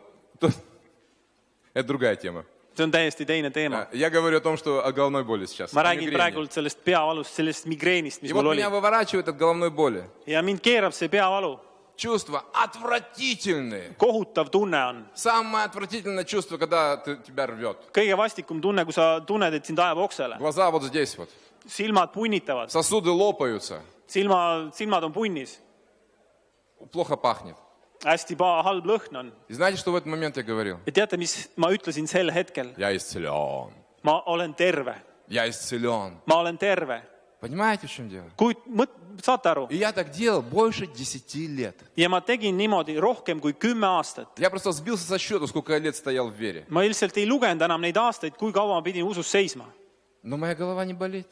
это другая тема. See on täiesti teine teema. Я говорю о том, что о головной боли сейчас. Ma о räägin мигрени. praegult sellest peavalust, sellest migreenist, mis И mul вот oli. меня выворачивает от головной боли. Ja mind keerab see peavalu. Чувства отвратительные. Kohutav tunne on. Самое отвратительное чувство, когда тебя рвет. Kõige vastikum tunne, kui sa tunned, et sind ajab oksele. Глаза вот здесь вот. Silmad punnitavad. Сосуды лопаются. Silmad on punnis. Плохо пахнет. Hästi halb lõhn on. И знаете, что в этот момент я говорил? Ja teate, mis ma ütlesin sel hetkel? Я исцелен. Ma olen terve. Я исцелен. Ma olen terve. Понимаете, в чем дело? Saate aru? И я так делал больше 10 лет. Ja ma tegin niimoodi rohkem kui 10 aastat. Я просто сбился со счета, сколько я лет стоял в вере. Ma lihtsalt ei lugenud enam neid aastaid, kui kaua ma pidin usus seisma. Но моя голова не болит.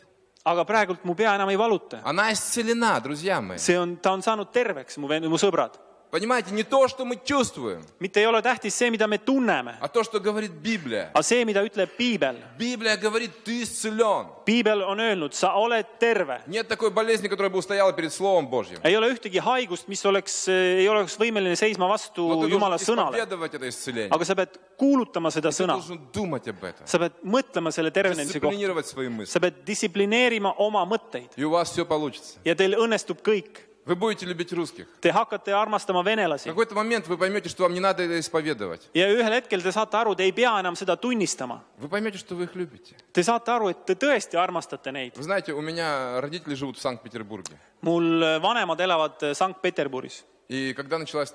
Aga praegult mu pea enam ei valuta. Она исцелена, друзья мои. Ta on saanud terveks, mu sõbrad. Понимаете, не то, что мы чувствуем, Mitte ei ole tähtis see, mida me tunneme, а то, что говорит Библия. aga see, mida ütleb piibel. Библия говорит, ты исцелен. Piibel on öelnud, sa oled terve. Нет такой болезни, которая бы устояла перед Словом Божьим. Ei ole ühtegi haigust, mis ei oleks võimeline seisma vastu Но ты Jumala должен sõnale. исповедовать это исцеление. Aga sa pead kuulutama seda Ты sõna. должен думать об этом. Sa pead mõtlema selle tervenemise kohta. Дисциплинировать свои мысли. Sa pead distsiplineerima oma mõtteid. И у вас все получится. Ja teil õnnestub kõik. Вы будете любить русских. Te hakkate armastama В venelasi. какой-то момент вы поймете, что вам не надо это исповедовать. Ja ühel hetkel te saate aru, te ei pea enam seda tunnistama. Вы поймете, что вы их любите. Te saate aru, et te tõesti armastate neid. Вы знаете, у меня родители живут в Санкт-Петербурге. Mul vanemad elavad Sankt-Peterburis. И когда началась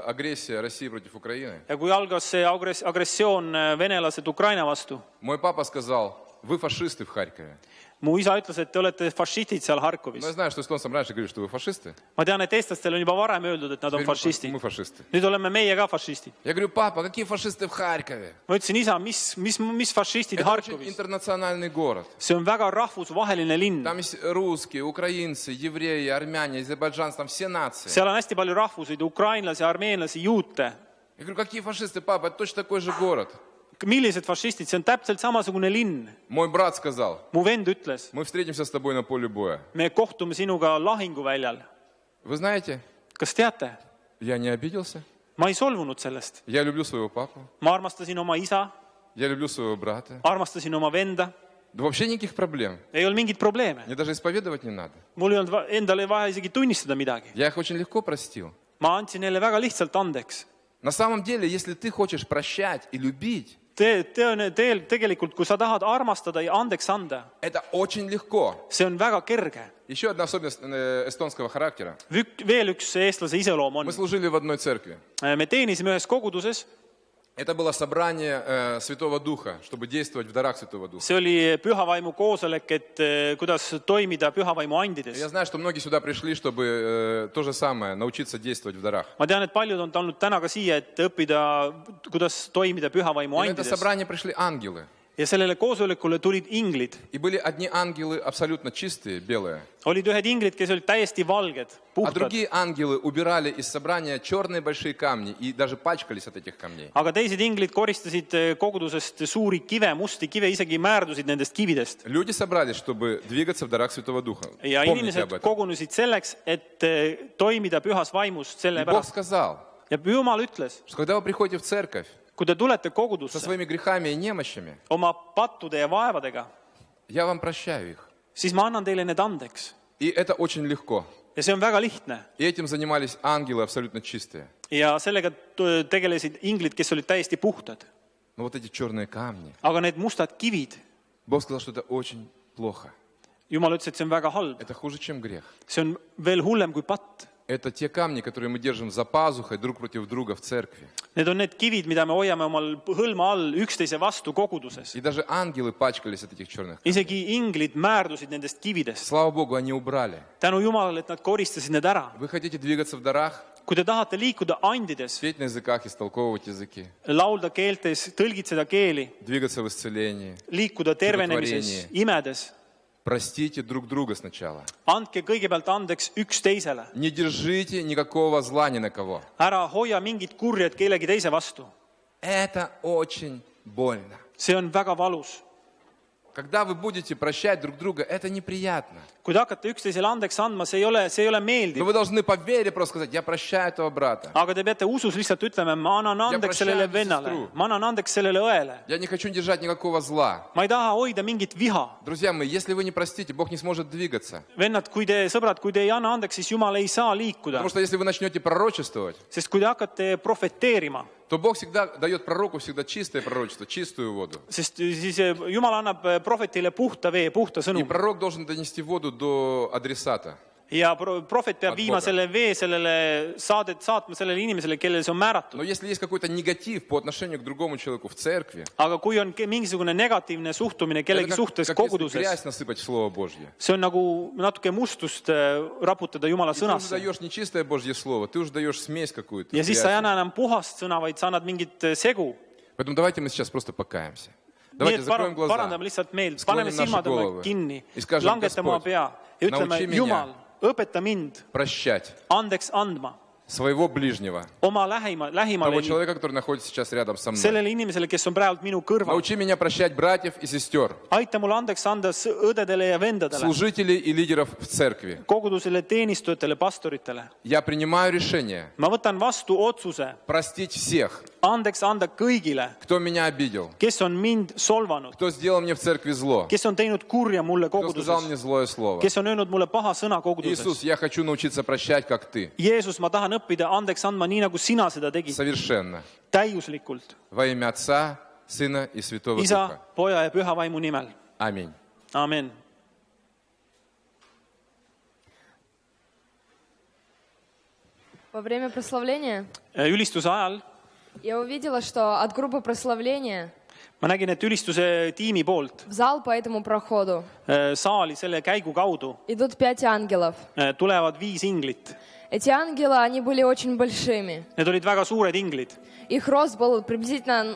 агрессия России против Украины, Ja kui algas see agressioon venelased Ukraina vastu, мой папа сказал, вы фашисты в Харькове. mu isa ütles, et te olete fašistid seal Harkovis. Но я знаю, что эстонцам раньше говорили, что вы фашисты. Ma tean, et eestlastel on juba varem öeldud, et nad on Теперь fašistid. мы фашисты. Nüüd oleme meie ka fašistid. Я говорю, папа, какие фашисты в Харькове? Ma ütlesin, isa, mis fašistid Это очень Harkovis? интернациональный город. See on väga rahvusvaheline linn. Там есть русские, украинцы, евреи, армяне, азербайджанцы, там все нации. Seal on hästi palju rahvuseid, ukrainlasi, armeenlasi, juute. Я говорю, какие фашисты, папа? Это точно такой же город. Millised fašistid? See on täpselt samasugune linn. Мой брат сказал, Mu vend ütles, мы встретимся с тобой на поле боя. me kohtume sinuga lahinguväljal. Вы знаете, Kas teate? я не обиделся. Ma ei solvunud sellest. Я люблю своего папу. Ma armastasin oma isa, Я люблю своего брата. armastasin oma venda. Да вообще никаких проблем. ei olnud mingit probleeme. Мне даже исповедовать не надо. Mul ei olnud endale vaja isegi tunnistada midagi. Я их очень легко простил. Ma andsin neile väga lihtsalt andeks. На самом деле, если ты хочешь прощать и любить, Tegelikult, kui sa tahad armastada ja andeks anda, это очень легко. see on väga kerge. Еще одна особенность эстонского характера. Veel üks eestlase iseloom on. Мы служили в одной церкви. Me teenisime ühes koguduses. Это было собрание Святого Духа, чтобы действовать в дарах Святого Духа. See oli pühavaimu koosolek, et kuidas toimida pühavaimu andides. Я знаю, что многие сюда пришли, чтобы то же самое, научиться действовать в дарах. Ma tean, et paljud on tulnud täna ka siia, et õppida, kuidas toimida pühavaimu И на это andides. собрание пришли ангелы. Ja sellele koosolekule tulid inglid. И были одни ангелы абсолютно чистые, белые. Olid ühed inglid, kes olid täiesti valged, А puhtad. другие ангелы убирали из собрания черные большие камни и даже пачкались от этих камней. Aga teised inglid koristasid kogudusest suuri kive, musti kive, isegi määrdusid nendest kividest. Люди собрались, чтобы двигаться в дарах Святого Духа. Ja Помните об inimesed этом. kogunesid selleks, et toimida pühas vaimus selle И Бог pärast. сказал, Ja Jumal ütles, что когда вы приходите в церковь kui te tulete со kogudusse своими грехами и немощами, oma pattude ja vaevadega, я вам прощаю их. siis ma annan teile need andeks. И это очень легко. Ja see on väga lihtne. И этим занимались ангелы абсолютно чистые. Ja sellega tegelesid inglid, kes olid täiesti puhtad. Но вот эти черные камни, Aga need mustad kivid, Бог сказал, что это очень плохо. Jumal ütles, et see on väga halb. Это хуже, чем грех. See on veel hullem kui patt. Это те камни, которые мы держим за пазухой друг против друга в церкви. Need on need kivid, mida me hoiame omal hõlma all üksteise vastu koguduses. И даже ангелы пачкались от этих черных. Isegi inglid määrdusid nendest kividest. Слава Богу, они убрали. Tänu Jumalale, et nad koristasid need ära. Вы хотите двигаться в дарах, Kui te tahate liikuda andides, петь на языках, истолковывать языки, laulda keeltes, tõlgitseda keeli, двигаться в исцелении, liikuda tervenemises, imedes, простите друг друга сначала. andke kõigepealt andeks üksteisele. Не держите никакого зла ни на кого. Ära hoia mingit kurjat kellegi teise vastu. Это очень больно. See on väga valus. Когда вы будете прощать друг друга, это неприятно. Kui te hakkate üksteisele andeks andma, see ei ole Но meeldiv. вы должны по вере просто сказать, я прощаю этого брата. Aga te peate usus lihtsalt ütlema, ma annan andeks sellele vennale, ma annan andeks sellele õele. Я не хочу держать никакого зла. Ma ei taha hoida mingit viha. Друзья мои, если вы не простите, Бог не сможет двигаться. Vennad, sõbrad, kui te ei anna andeks, siis Jumal ei saa liikuda. Потому что если вы начнете пророчествовать, Sest kui te hakkate profeteerima, то Бог всегда дает пророку всегда чистое пророчество, чистую воду. sest siis Jumal annab prohvetile puhta vee, puhta И sõnumi. пророк должен донести воду до адресата. Ja prohvet peab Ad viima Boga. selle vee saatma sellele inimesele, kellele see on määratud. Но если есть какой-то негатив по отношению к другому человеку в церкви, Aga kui on mingisugune negatiivne suhtumine kellegi это suhtes как если koguduses, грязь насыпать в Слово Божье. see on nagu natuke mustust raputada Jumala И ты уже sõnasse. даешь не чистое Божье Слово, ты уже даешь смесь какую-то. Ja siis sa ei грязь. anna enam puhast sõna, vaid sa annad mingit segu. Поэтому давайте мы сейчас просто покаемся. Nii Давайте et закроем глаза. parandame lihtsalt meelt, Sklonime paneme naši silmad oma головы kinni, ja skажем, langetame oma Господь, pea ja ütleme, nautsi меня Jumal, õpeta mind Прощать andeks andma своего ближнего, oma того lähimale, человека, который находится сейчас rядом со мной. sellele inimesele, kes on praegu minu kõrval. Научи меня прощать братьев и сестер, Aita mul andeks anda õdedele ja vendadele, служителей и лидеров в церкви. kogudusele, teenistujatele, pastoritele. Я принимаю решение Ma võtan vastu otsuse простить всех, andeks anda kõigile, кто меня обидел, kes on mind solvanud, кто сделал мне в церкви зло, kes on teinud kurja mulle кто сказал мне koguduses, злое слово. kes on öelnud mulle paha sõna Иисус, koguduses. я хочу научиться прощать, как ты, Jeesus, ma tahan õppida andeks andma nii, nagu sina seda tegid, совершенно. täiuslikult. Во имя Отца, Сына и Святого Isa, Духа. poja ja püha vaimu nimel. Аминь. Amen. Во время прославления Ülistuse ajal я увидела, что от группы прославления ma nägin, et ülistuse tiimi poolt в зал по этому проходу saali selle käigu kaudu идут 5 ангелов. tulevad 5 inglit. Эти ангелы, они были очень большими. Need olid väga suured inglid. Их рост был приблизительно,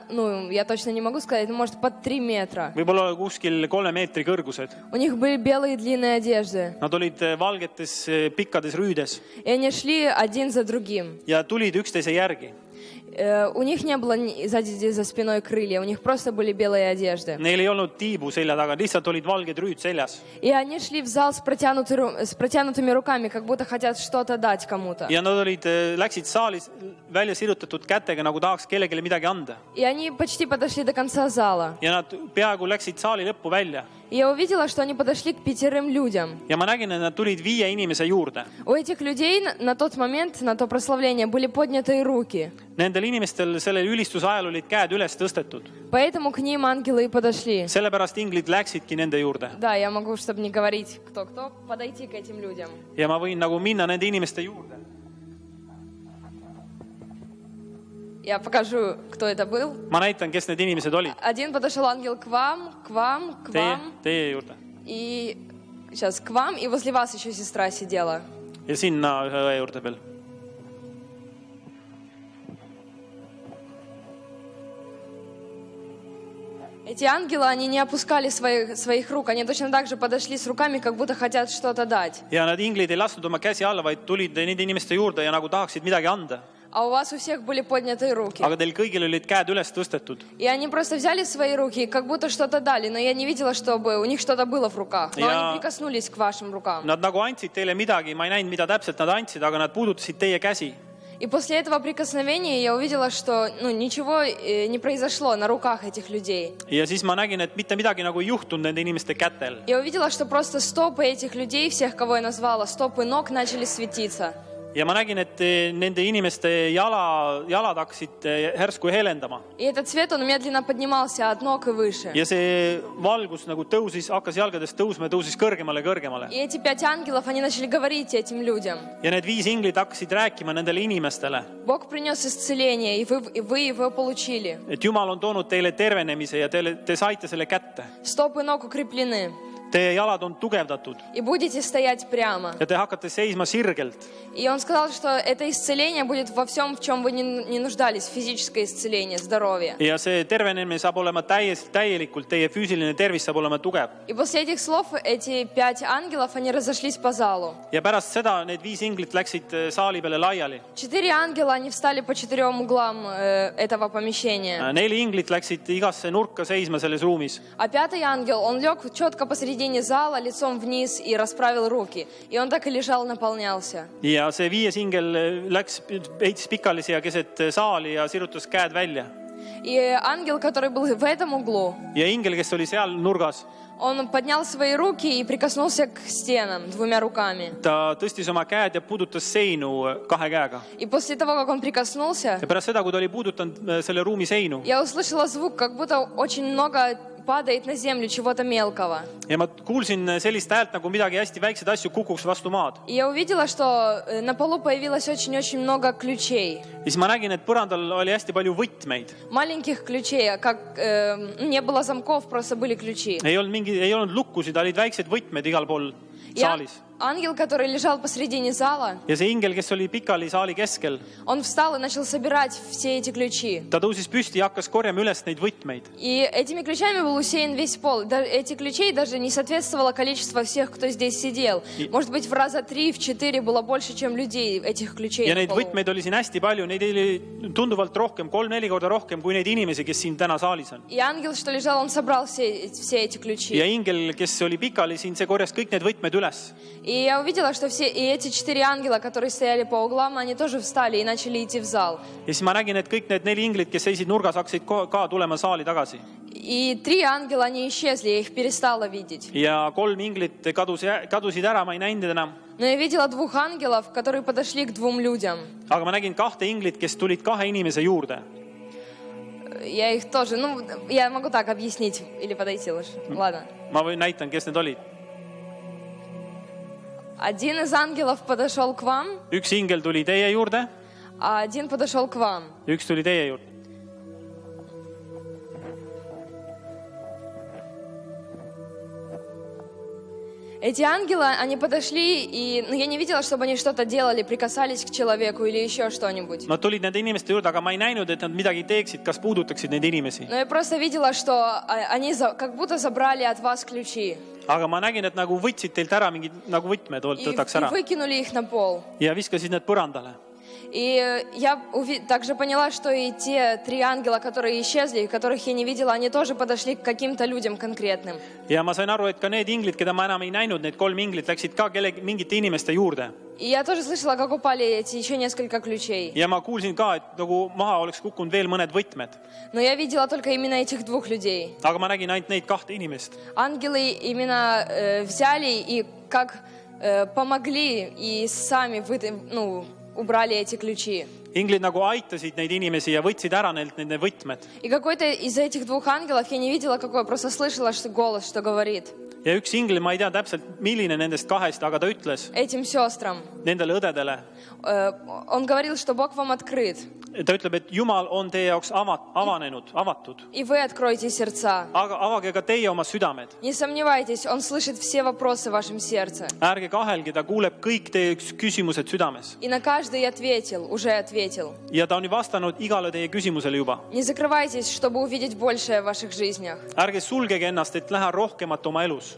я точно не могу сказать, может под 3 метра. Võib-olla kuskil 3 meetri kõrgused. У них были белые длинные одежды. Nad olid valgetes pikkades rüüdes И они шли один за другим. ja tulid üksteise järgi. У них не было сзади за спиной крылья, у них просто были белые одежды. Neil ei olnud tiibu selja taga, lihtsalt olid valged rüüd seljas. И они шли в зал с протянутыми руками, как будто хотят что-то дать кому-то. Ja nad läksid saalis välja sirutatud kätega, nagu tahaks kellelegi midagi anda. И они почти подошли до конца зала. Ja nad peaaegu läksid saali lõppu välja. И я увидела, что они подошли к 5 людям. Ja ma nägin, et nad tulid 5 inimese juurde. У этих людей на тот момент, на то прославление, были поднятые руки. Nendel inimestel sellel ülistuse ajal olid käed üles tõstetud. Поэтому к ним ангелы и подошли. Sellepärast inglid läksidki nende juurde. Да, я могу, чтобы не говорить кто-кто, подойти к этим людям. Ja ma võin nagu minna nende inimeste juurde. Я покажу, кто это был. Ma näitan, kes need inimesed olid. Один подошел ангел к вам, Teie juurde. и сейчас к вам, и возле вас еще сестра сидела. Ja sinna ühe õe juurde veel. Эти ангелы, они не опускали своих рук, они точно так же подошли с руками, как будто хотят что-то дать. Ja nad inglid ei lastud oma käsi alla, vaid tulid nende inimeste juurde ja nagu tahaksid midagi anda. А у вас у всех были поднятые руки. Aga teil kõigil olid käed üles tõstetud. И они просто взяли свои руки, как будто что-то дали, но я не видела, чтобы у них что-то было в руках. Но они прикоснулись к вашим рукам. Nad nagu andsid teile midagi, ma ei näinud, mida täpselt nad andsid, aga nad puudutasid teie käsi. И после этого прикосновения я увидела, что ничего не произошло на руках этих людей. Ja siis ma nägin, et mitte midagi nagu ei juhtunud nende inimeste kätel. Я увидела, что просто стопы этих людей, всех, кого я назвала, стопы ног начали светиться. Ja ma nägin, et nende inimeste jalad hakkasid järsku helendama. И этот свет, он медленно поднимался от ног и выше. Ja see valgus nagu hakkas jalgadest tõusma ja tõusis kõrgemale ja kõrgemale. И эти 5 ангелов, они начали говорить этим людям. Ja need 5 inglid hakkasid rääkima nendele inimestele. Бог принес исцеление, и вы его получили. Et Jumal on toonud teile tervenemise ja te saite selle kätte. Стопы ног укреплены. Teie jalad on tugevdatud. И будете стоять прямо. Ja te hakkate seisma sirgelt. И он сказал, что это исцеление будет во всем, в чем вы не нуждались. Физическое исцеление, здоровье. Ja see tervenemine saab olema täielikult, teie füüsiline tervis saab olema tugev. И после этих слов эти 5 ангелов, они разошлись по залу. Ja pärast seda need 5 inglit läksid saali peale laiali. 4 ангела, они встали по 4 углам этого помещения. 4 inglit läksid igasse nurka seisma selles ruumis. А 5 ангел, он лег четко посреди зала, лицом вниз и расправил руки. И он так и лежал, наполнялся. Ja see 5 ingel heitis pikali siia keset saali ja sirutas käed välja. И ангел, который был в этом углу, Ja ingel, kes oli seal nurgas, он поднял свои руки и прикоснулся к стенам 2 руками. ta tõstis oma käed ja puudutas seinu 2 käega. И после того, как он прикоснулся, Ja pärast seda, kui ta oli puudutanud selle ruumi seinu, я услышала звук, как будто очень много падает на землю чего-то мелкого. ja ma kuulsin sellist häält, nagu midagi hästi väikseid asju kukuks vastu maad. И я увидела, что на полу появилось очень-очень много ключей. Ja siis ma nägin, et põrandal oli hästi palju võtmeid. Маленьких ключей, как не было замков, просто были ключи. Ei olnud lukkusid, olid väiksed võtmed igal pool Ja saalis. ангел, который лежал посредине зала, Ja see ingel, kes oli pikali saali keskel, он встал и начал собирать все эти ключи. ta tõusis püsti ja hakkas korjama üles neid võtmeid. И этими ключами был усеян весь пол. Этих ключей даже не соответствовало количество всех, кто здесь сидел. Может быть, в раза 3-4 было больше, чем людей этих ключей. Ja на neid полу. võtmeid oli siin hästi palju, neid oli tunduvalt rohkem, 3-4 korda rohkem kui neid inimesi, kes siin täna saalis on. И ангел, что лежал, он собрал все эти ключи. Ja ingel, kes oli pikali siin, see korjas kõik need võtmed üles. И я увидела, что все и эти 4 ангела, которые стояли по углам, они тоже встали и начали идти в зал. Ja siis ma nägin, et kõik need 4 inglit, kes seisid nurgas, hakkasid ka tulema saali tagasi. И 3 ангела, они исчезли, я их перестала видеть. Ja 3 inglit kadusid ära, ma ei näinud enam. Но я видела 2 ангелов, которые подошли к 2 людям. Aga ma nägin 2 inglit, kes tulid 2 inimese juurde. Я их тоже, я могу так объяснить или подойти лучше. Ладно. Ma näitan, kes need olid. Один из ангелов подошел к вам, Üks ingel tuli teie juurde, а один подошел к вам. üks tuli teie juurde. Эти ангелы, они подошли, и я не видела, чтобы они что-то делали, прикасались к человеку или еще что-нибудь. Nad tulid nende inimeste juurde, aga ma ei näinud, et nad midagi teeksid, kas puudutaksid neid inimesi. Но я просто видела, что они как будто забрали от вас ключи Aga ma nägin, et nagu võtsid teilt ära mingid nagu võtmed, и võtaks ära выкинули их на пол. ja viskasid need põrandale. И я также поняла, что и те 3 ангела, которые исчезли, которых я не видела, они тоже подошли к каким-то людям конкретным. ja ma sain aru, et ka need inglid, keda ma enam ei näinud, need 3 inglit läksid ka mingite inimeste juurde. И я тоже слышала, как упали эти еще несколько ключей. ja ma kuulsin ka, et nagu maha oleks kukkunud veel mõned võtmed. Но я видела только именно этих 2 людей. Aga ma nägin ainult neid 2 inimest. Ангелы именно взяли и как помогли и сами убрали эти ключи. Inglid nagu aitasid neid inimesi ja võtsid ära neilt need võtmed. И какой-то из этих 2 ангелов, я не видела, какой, просто слышала голос, что говорит. Ja üks ingel, ma ei tea täpselt, milline nendest 2, aga ta ütles Этим сестрам. nendele õdedele. Он говорил, что Бог вам открыт. Ta ütleb, et Jumal on teie jaoks avatud. И вы откройте сердца. Aga avage ka teie oma südamed. Не сомневайтесь, Он слышит все вопросы в вашем сердце. Ärge kahelge, ta kuuleb kõik teie küsimused südames. И на каждый ответил, уже ответил. Ja ta on vastanud igale teie küsimusele juba. Не закрывайтесь, чтобы увидеть большее в ваших жизнях. Ärge sulgege ennast, et näha rohkemat oma elus.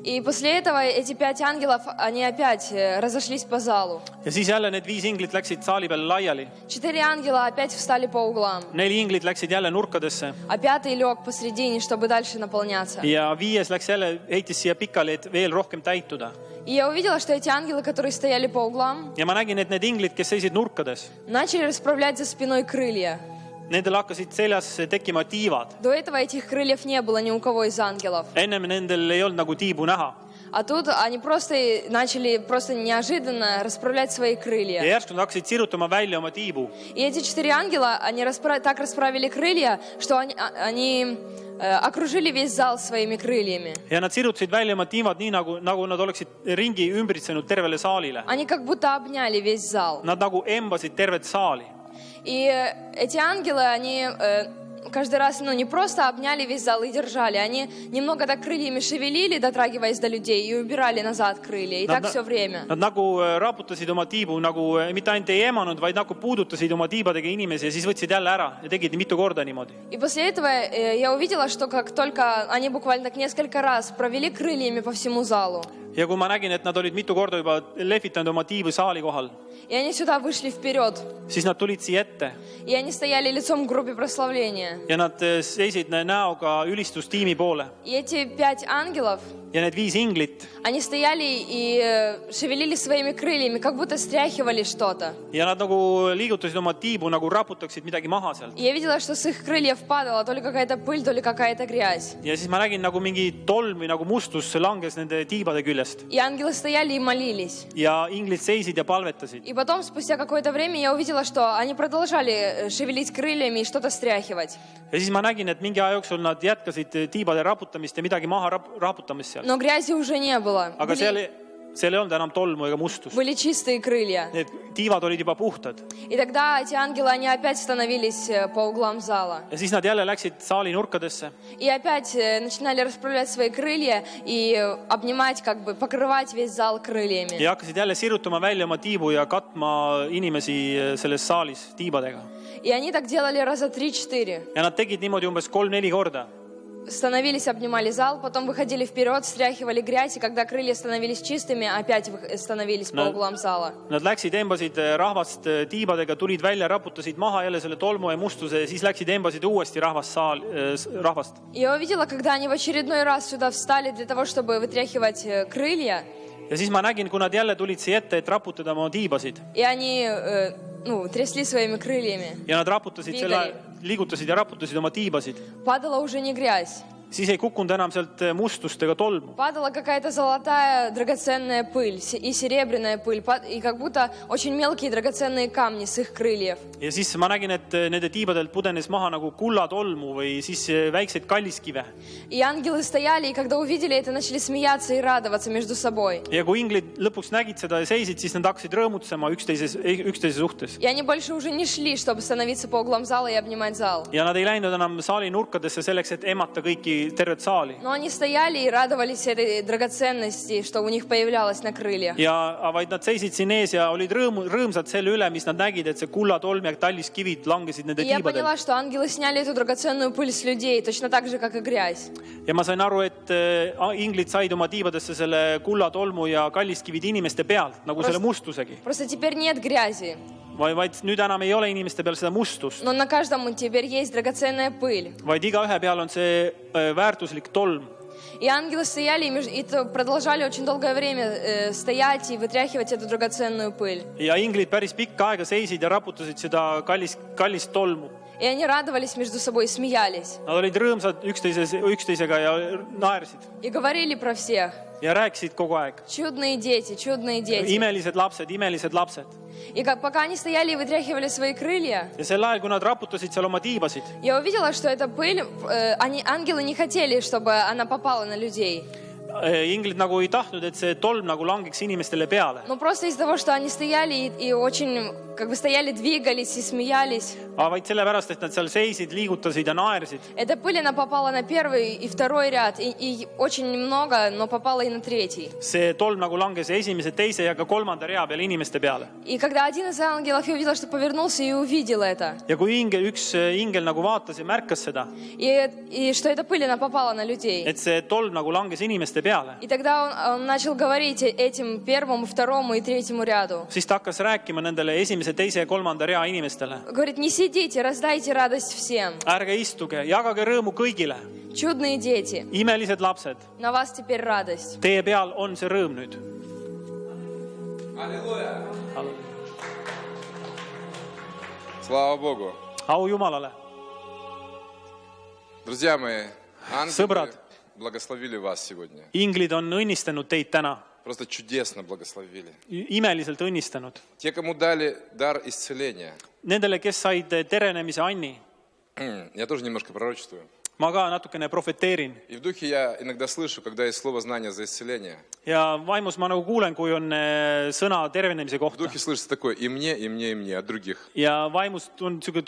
И после этого эти 5 ангелов, они опять разошлись по залу. Ja siis jälle need 5 inglit läksid saali peale laiali. 4 ангела опять встали по углам. 4 inglit läksid jälle nurkadesse. А 5 лег посредине, чтобы дальше наполняться. Ja 5 läks jälle, heitis siia pikali, et veel rohkem täituda. И я увидела, что эти ангелы, которые стояли по углам, Ja ma nägin, et need inglid, kes seisid nurkades, начали расправлять за спиной крылья. nendel hakkasid seljas tekkima tiivad. До этого этих крыльев не было ни у кого из ангелов. Ennem nendel ei olnud nagu tiibu näha. А тут они просто начали неожиданно расправлять свои Ja крылья. järsku nad hakkasid sirutama välja oma tiibu. И эти 4 ангела, они так расправили крылья, что они окружили весь зал своими крыльями. Ja nad sirutasid välja oma tiivad nii, nagu nad oleksid ringi ümbritsenud tervele saalile. Они как будто обняли весь зал. Nad nagu embasid tervet saali. И эти ангелы, они каждый раз, не просто обняли весь зал и держали, они немного так крыльями шевелили, дотрагиваясь до людей, и убирали назад крылья. И так все время. Nad nagu raputasid oma tiibu, nagu mitte ainult ei emanud, vaid nagu puudutasid oma tiibadega inimesi ja siis võtsid jälle ära ja tegid mitu korda niimoodi. И после этого я увидела, что как только они буквально так несколько раз провели крыльями по всему залу, Ja kui ma nägin, et nad olid mitu korda juba lehvitanud oma tiibu saali kohal, и они сюда вышли вперед, siis nad tulid siia ette и они стояли лицом к группе прославления. ja nad seisid näoga ülistustiimi poole. И эти 5 ангелов, Ja need 5 inglit они стояли и шевелили своими крыльями, как будто стряхивали что-то. ja nad nagu liigutasid oma tiibu, nagu raputaksid midagi maha sealt. И я видела, что с их крыльев падала то ли какая-то пыль, то ли какая-то грязь. Ja siis ma nägin, nagu mingi tolm või nagu mustus langes nende tiibade küljest. И ангелы стояли и молились. Ja inglid seisid ja palvetasid. И потом, спустя какое-то время, я увидела, что они продолжали шевелить крыльями и что-то стряхивать. Ja siis ma nägin, et mingi aja jooksul nad jätkasid tiibade raputamist ja midagi maha raputamist seal. Но грязи уже не было. Aga seal ei olnud enam tolmu ega mustust. Были чистые крылья. Need tiivad olid juba puhtad. И тогда эти ангелы, они опять становились по углам зала. Ja siis nad jälle läksid saali nurkadesse. И опять начинали расправлять свои крылья и обнимать, покрывать весь зал крыльями. Ja hakkasid jälle sirutama välja oma tiibu ja katma inimesi selles saalis tiibadega. И они так делали раза 3-4. Ja nad tegid niimoodi umbes 3-4 korda. Становились, обнимали зал, потом выходили вперед, стряхивали грязь, и когда крылья становились чистыми, опять становились по углам зала. Nad läksid, embasid rahvast tiibadega, tulid välja, raputasid maha jälle selle tolmu ja mustuse ja siis läksid, embasid uuesti rahvast. Я увидела, когда они в очередной раз сюда встали для того, чтобы вытряхивать крылья. Ja siis ma nägin, kui nad jälle tulid siia ette, et raputada oma tiibasid. И они трясли своими крыльями. Ja nad liigutasid ja raputasid oma tiibasid. Падала уже не грязь. Siis ei kukkunud enam sealt mustust ega tolmu. Падала какая-то золотая драгоценная пыль и серебряная пыль, и как будто очень мелкие драгоценные камни с их крыльев. Ja siis ma nägin, et nende tiibadelt pudenes maha nagu kullatolmu või siis väikseid kalliskive. И ангелы стояли, и когда увидели это, начали смеяться и радоваться между собой. Ja kui inglid lõpuks nägid seda ja seisid, siis nad hakkasid rõõmutsema üksteise suhtes. И они больше уже не шли, чтобы становиться по углам зала и обнимать зал. Ja nad ei läinud enam saali nurkadesse selleks, et emata kõiki tervet saali. Но они стояли и радовались этой драгоценности, что у них появлялось на крыльях. Ja vaid nad seisid siin ees ja olid rõõmsad selle üle, mis nad nägid, et see kullatolm ja talliskivid langesid nende И я tiibadel. поняла, что ангелы сняли эту драгоценную пыль с людей, точно так же, как и грязь. Ja ma sain aru, et inglid said oma tiibadesse selle kullatolmu ja kalliskivid inimeste pealt, nagu selle mustusegi. Просто теперь нет грязи. vaid nüüd enam ei ole inimeste peal seda mustust, но на каждом теперь есть драгоценная пыль. vaid igaühe peal on see väärtuslik tolm. И ангелы стояли и продолжали очень долгое время стоять и вытряхивать эту драгоценную пыль. Ja inglid päris pikka aega seisid ja raputasid seda kallist tolmu. И они радовались между собой и смеялись. Nad olid rõõmsad üksteisega ja naersid И говорили про всех. ja rääkisid kogu aeg. Чудные дети, чудные дети. Imelised lapsed. И пока они стояли и вытряхивали свои крылья, Ja sel ajal, kui nad raputasid seal oma tiibasid, я увидела, что эта пыль, ангелы не хотели, чтобы она попала на людей. inglid nagu ei tahtnud, et see tolm nagu langeks inimestele peale. Но просто из-за того, что они стояли и очень, стояли, двигались и смеялись. Aga vaid sellepärast, et nad seal seisid, liigutasid ja naersid. Эта пыль, она попала на первый и второй ряд, и очень немного, но попала и на третий. See tolm nagu langes esimese, teise ja ka kolmanda rea peale inimeste peale. И когда один из ангелов, я увидела, что повернулся и увидел это. Ja kui üks ingel nagu vaatas ja märkas seda, И что эта пыль, она попала на людей. et see tolm nagu langes inimeste peale, И тогда он начал говорить этим первому, второму и третьему ряду. siis ta hakkas rääkima nendele esimese, teise ja kolmanda rea inimestele. Говорит, не сидите, раздайте радость всем. Ärge istuge, jagage rõõmu kõigile. Чудные дети, Imelised lapsed, на вас теперь радость. teie peal on see rõõm nüüd. Слава Богу. Au Jumalale. Друзья мои, ангелы Sõbrad. благословили вас сегодня. Inglid on õnnistanud teid täna. Просто чудесно благословили. Imeliselt õnnistanud. Те, кому дали дар исцеления. Nendele, kes said terenemise anni, Я тоже немножко пророчествую. ma ka natukene profeteerin. И в духе я иногда слышу, когда есть слово знания за исцеление. Ja vaimus ma nagu kuulen, kui on sõna tervenemise В kohta. духе слышится такое и мне, и мне, и мне, от других. Ja vaimus on niisugune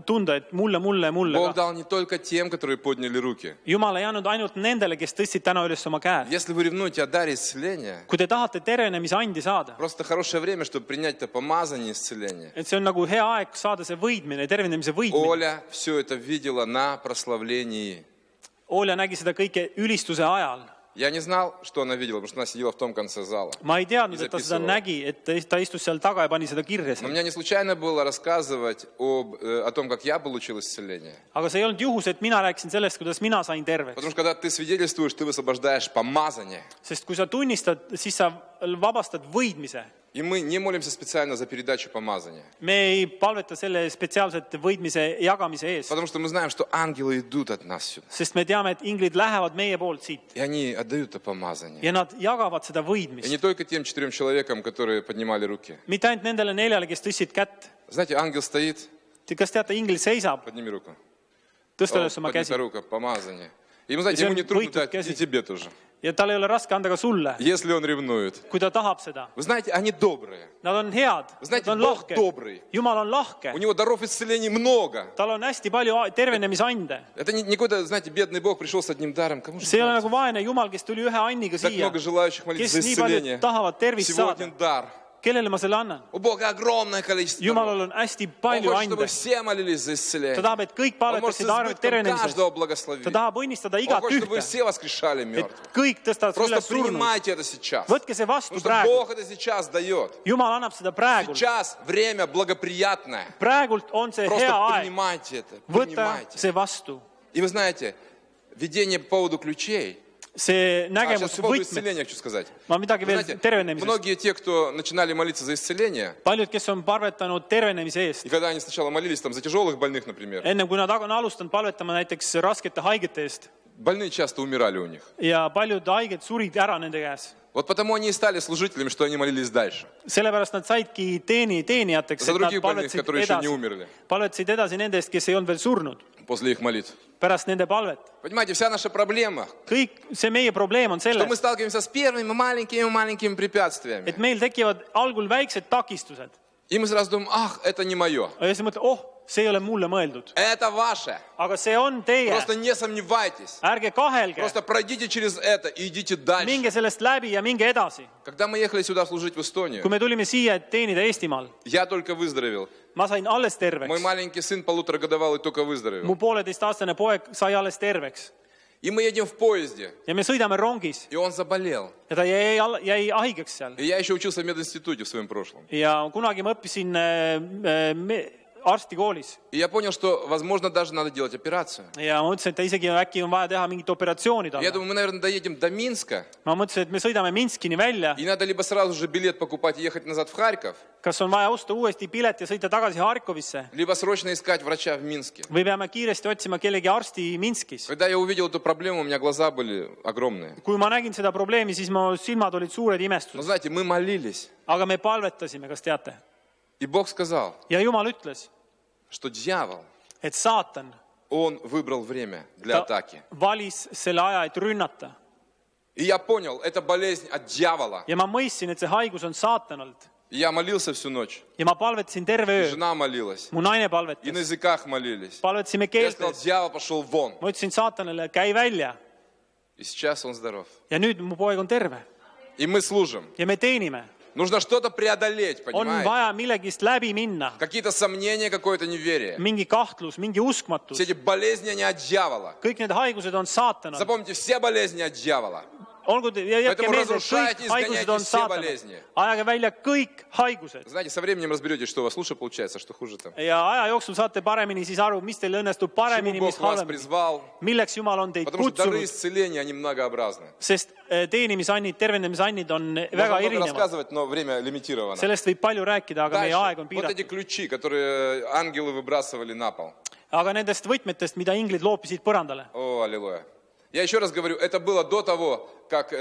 tunda, et mulle Бог ka. дал не только тем, которые подняли руки. Jumal ei andnud ainult nendele, kes tõstsid täna üles oma käed. Если вы ревнуете о даре исцеления, Kui te tahate terenemise andi saada, просто хорошее время, чтобы принять это помазание исцеления. et see on nagu hea aeg saada see võidmine, tervenemise võidmine. Оля все это видела на прославлении. Olja nägi seda kõike ülistuse ajal. Я не знал, что она видела, потому что она сидела в том конце зала. Ma ei teadnud, И et ta seda записывала. nägi, et ta istus seal taga ja pani seda kirja Но seal. мне не случайно было рассказывать о том, как я получил исцеление. Aga see ei olnud juhus, et mina rääkisin sellest, kuidas mina sain terveks. Потому что когда ты свидетельствуешь, ты высвобождаешь помазание. Sest kui sa tunnistad, siis sa vabastad võidmise. И мы не молимся специально за передачу помазания. Me ei palveta selle spetsiaalselt võidmise jagamise ees. Потому что мы знаем, что ангелы идут от нас сюда. Sest me teame, et inglid lähevad meie poolt siit И они отдают это помазание. ja nad jagavad seda И võidmist. не только тем 4 человекам, которые поднимали руки. Mitte ainult nendele 4, kes tõstsid kätt. Знаете, ангел стоит, Kas teate, ingel seisab, подними руку. tõsta О, üles oma käsi. поднята рука, помазание. И вы знаете, И ему see не on трудно võitud дать, käsi. и тебе тоже. Ja tal ei ole raske anda ka sulle, Если он ревнует. kui ta tahab seda. Вы знаете, они добрые. Nad on head, Знаете, nad on Бог lahked. добрый. Jumal on lahke. У него даров исцеления много. Tal on hästi palju tervenemisande. Это не какой-то, знаете, бедный Бог пришел с одним даром. Кому же See ei ole дать? nagu vaene Jumal, kes tuli ühe anniga Так siia. много желающих молиться Kes за nii palju исцеление. tahavad tervist Всего saada. один дар. Kellele ma selle annan? У Бога огромное количество даров. Jumalal on hästi Он palju хочет, чтобы ande. все молились за Ta исцеление. tahab, et kõik Он может с palvetaksid избытком tervenemisest. каждого благословить. Ta tahab õnnistada Он igat хочет, чтобы ühte, все воскрешали et мертвых. kõik tõstavad Просто üles surnuid. принимайте это сейчас. Võtke see vastu Потому что praegu. Бог это сейчас дает. Jumal annab seda praegu. Сейчас время благоприятное. Praegult on see Просто hea aeg. принимайте это. Võta Принимайте. see vastu. И вы знаете, видение по поводу ключей. See Сейчас nägemus по поводу võtmed. исцеления хочу сказать. Ma midagi Вы veel знаете, tervenemisest. многие те, кто начинали молиться за исцеление, Paljud, kes on palvetanud tervenemise eest, и когда они сначала молились там за тяжелых больных, например, enne kui nad on alustanud palvetama näiteks raskete haigete eest больные часто умирали у них. ja paljud haiged surid ära nende käes. Вот потому они и стали служителями, что они молились дальше. Sellepärast nad saidki teenijateks, За et nad других больных, которые еще не palvetsid умерли edasi nende eest, kes ei olnud veel surnud после их молитв. pärast nende palvet. Понимаете, вся наша проблема, Kõik see meie probleem on что мы selles, сталкиваемся с первыми маленькими препятствиями. et meil tekivad algul väiksed takistused И мы сразу думаем, ах, это не мое. ja siis mõtled, oh, see ei ole mulle mõeldud, Это ваше. aga see on teie. Просто не сомневайтесь. Ärge kahelge, Просто пройдите через это и идите дальше. minge sellest läbi ja minge edasi. Когда мы ехали сюда служить в Kui Эстонию, me tulime siia, et teenida Eestimaal, я только выздоровел. ma sain alles Мой terveks. маленький сын 1,5-годовалый только Mu выздоровел. 1,5-aastane poeg sai alles terveks. И мы едем в поезде, ja me sõidame rongis и он заболел. ja ta jäi haigeks seal. И я еще учился в мединституте в своем прошлом. Ja kunagi ma õppisin arstikoolis. И я понял, что, возможно, даже надо делать операцию. Ja ma mõtlesin, et isegi äkki on vaja teha mingit operatsiooni Я talle. думаю, мы, наверное, доедем до Минска, Ma mõtlesin, et me sõidame Minskini välja. и надо либо сразу же билет покупать и ехать назад в Харьков, Kas on vaja osta uuesti pilet ja sõita tagasi Harkovisse? либо срочно искать врача в Минске. Või peame kiiresti otsima kellegi arsti Minskis? Когда я увидел эту проблему, у меня глаза были огромные. Kui ma nägin seda probleemi, siis mu silmad olid suured Но imestused. знаете, мы молились, Aga me palvetasime, kas teate? и Бог сказал, Ja Jumal ütles, что дьявол, et saatan он выбрал время для ta атаки. valis selle aja, et rünnata. И я понял, это болезнь от дьявола. Ja ma mõistsin, et see haigus on saatanalt. И я молился всю ночь, Ja ma palvetasin terve öö. жена молилась, Mu naine и на palvetas. языках молились. Palvetasime Я сказал, keeltes. дьявол пошел вон. Ma ütlesin saatanale, käi välja. И сейчас он здоров. Ja nüüd mu poeg on terve. И мы служим. Ja me teenime. Нужно что-то преодолеть, On понимаете? vaja millegist läbi minna. Какие-то сомнения, какое-то неверие. Mingi kahtlus, mingi uskmatus. Все эти болезни, они от дьявола. Kõik need haigused on saatanalt. Запомните, все болезни от дьявола. Olgu te, ja jätke Поэтому meelde, et разрушайте, kõik haigused on изгоняйте все saatanalt. болезни. Ajage välja kõik haigused. Знаете, со временем разберетесь, что у вас лучше получается, что хуже там. Ja aja jooksul saate paremini siis aru, mis teil õnnestub Чему paremini, mis Бог вас halvemini. призвал. Milleks Jumal on teid Потому что дары kutsunud, исцеления, они многообразны. sest teenimisannid, tervendamisannid on väga Можно много erinevad. рассказывать, но время лимитировано. Sellest võib palju rääkida, aga meie aeg Дальше. on Вот эти piiratud. ключи, которые ангелы выбрасывали на пол. Aga nendest võtmetest, mida inglid loopisid põrandale. О, аллилуйя. Я еще раз говорю, это было до того, как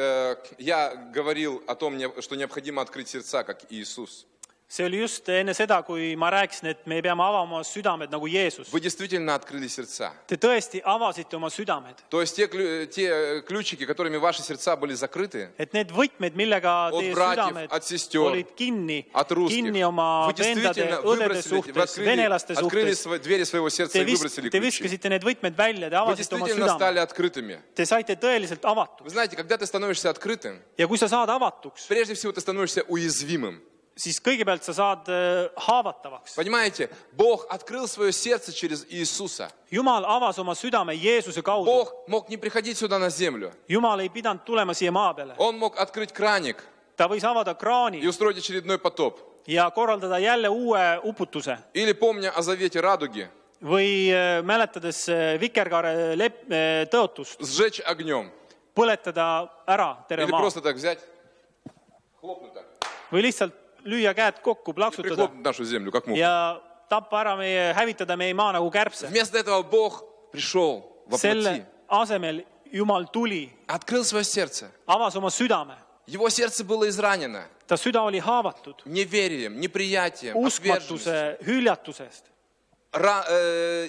я говорил о том, что необходимо открыть сердца, как Иисус. See oli just enne seda, kui ma rääkisin, et me peame avama südamed nagu Jeesus. Вы действительно открыли сердца. Te tõesti avasite oma südamed. То есть те ключики, которыми ваши сердца были закрыты, Et need võtmed, millega От teie братьев, südamed от сестер, olid от русских, kinni oma вы vendade, действительно õdede выбросили, вы suhtes, venelaste открыли suhtes. двери своего сердца Te и выбросили te ключи. viskasite need võtmed välja, te Вы avasite oma действительно стали südame. открытыми. Te saite tõeliselt avatuks. Вы знаете, когда ты становишься открытым, Ja kui sa saad avatuks, прежде всего ты становишься уязвимым. siis kõigepealt sa saad haavatavaks. Понимаете, Бог открыл свое сердце через Иисуса. Jumal avas oma südame Jeesuse kaudu. Бог мог не приходить сюда на землю. Jumal ei pidanud tulema siia maa peale. Он мог открыть краник Ta võis avada и kraani устроить очередной потоп. ja korraldada jälle uue uputuse. Или, помня о завете радуги, Või mäletades vikerkaare tõotust, сжечь огнем. põletada ära terve Или maa. просто так взять, хлопнуть так, Või lihtsalt lüüa käed kokku, plaksutada прихлопнуть нашу землю, как мух. ja tappa ära meie, hävitada meie maa nagu kärbse. Вместо этого Бог пришел во плоти, Selle asemel Jumal tuli, открыл свое сердце. avas oma südame. Его сердце было изранено Ta süda oli haavatud неверием, неприятием, отверженностью, uskmatuse, hüljatusest,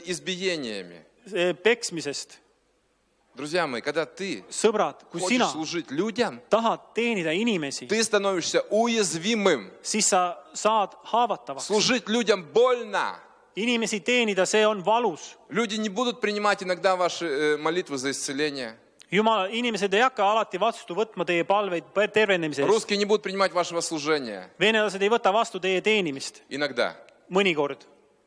избиениями. peksmisest. Друзья мои, когда ты Sõbrad, kui хочешь sina служить людям, tahad teenida inimesi, ты становишься уязвимым. siis sa saad haavatavaks. Служить людям больно. Inimesi teenida, see on valus. Люди не будут принимать иногда ваши молитвы за исцеление. Jumal, inimesed ei hakka alati vastu võtma teie palveid tervenemise eest. Русские не будут принимать вашего служения. Venelased ei võta vastu teie teenimist Иногда. mõnikord.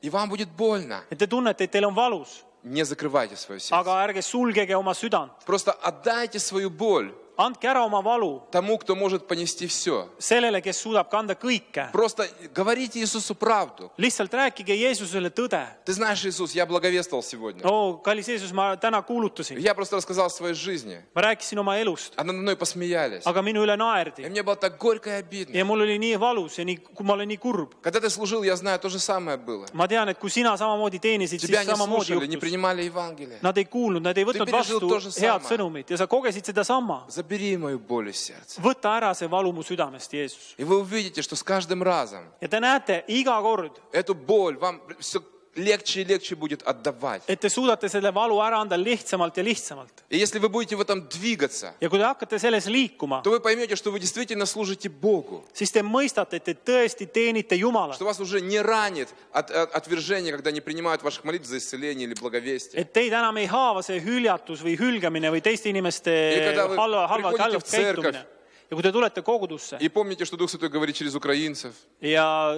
И вам будет больно. Et te tunnete, et teil on valus, Не закрывайте свое сердце. aga ärge sulgege oma südant. Просто отдайте свою боль Andke ära oma valu тому, кто может понести все. sellele, kes suudab kanda kõike. Просто говорите Иисусу правду. Lihtsalt rääkige Jeesusele tõde. Ты знаешь, Иисус, я благовествовал сегодня. Kallis Jeesus, ma täna kuulutasin. Я просто рассказал о своей жизни. Ma rääkisin oma elust, А надо мной посмеялись. aga minu üle И naerdi. мне было так горько и обидно. Ja mul oli nii valus ja ma olen nii kurb. Когда ты служил, я знаю, то же самое было. Ma tean, et kui sina samamoodi teenisid, siis Тебя не samamoodi слушали, не juhtus. принимали Евангелие. Nad ei kuulnud, nad ei võtnud пережил vastu то же head самое. sõnumit ja sa kogesid seda sama. Забери мою боль из сердца. Võta ära see valu mu südamest, Jeesus. И вы увидите, что с каждым разом Ja te näete iga kord, эту боль вам все легче и легче будет отдавать. et te suudate selle valu ära anda lihtsamalt ja lihtsamalt. И если вы будете в этом двигаться, Ja kui te hakkate selles liikuma, то вы поймете, что вы действительно служите Богу. siis te mõistate, et te tõesti teenite Jumalat. Что вас уже не ранит от отвержения, когда не принимают ваших молитв за исцеление или благовестие. Et teid enam ei haava see hüljatus või hülgamine või teiste inimeste Или когда вы halvalt приходите в церковь, käitumine. Ja kui te tulete kogudusse и помните, что Дух Святой говорит через украинцев, ja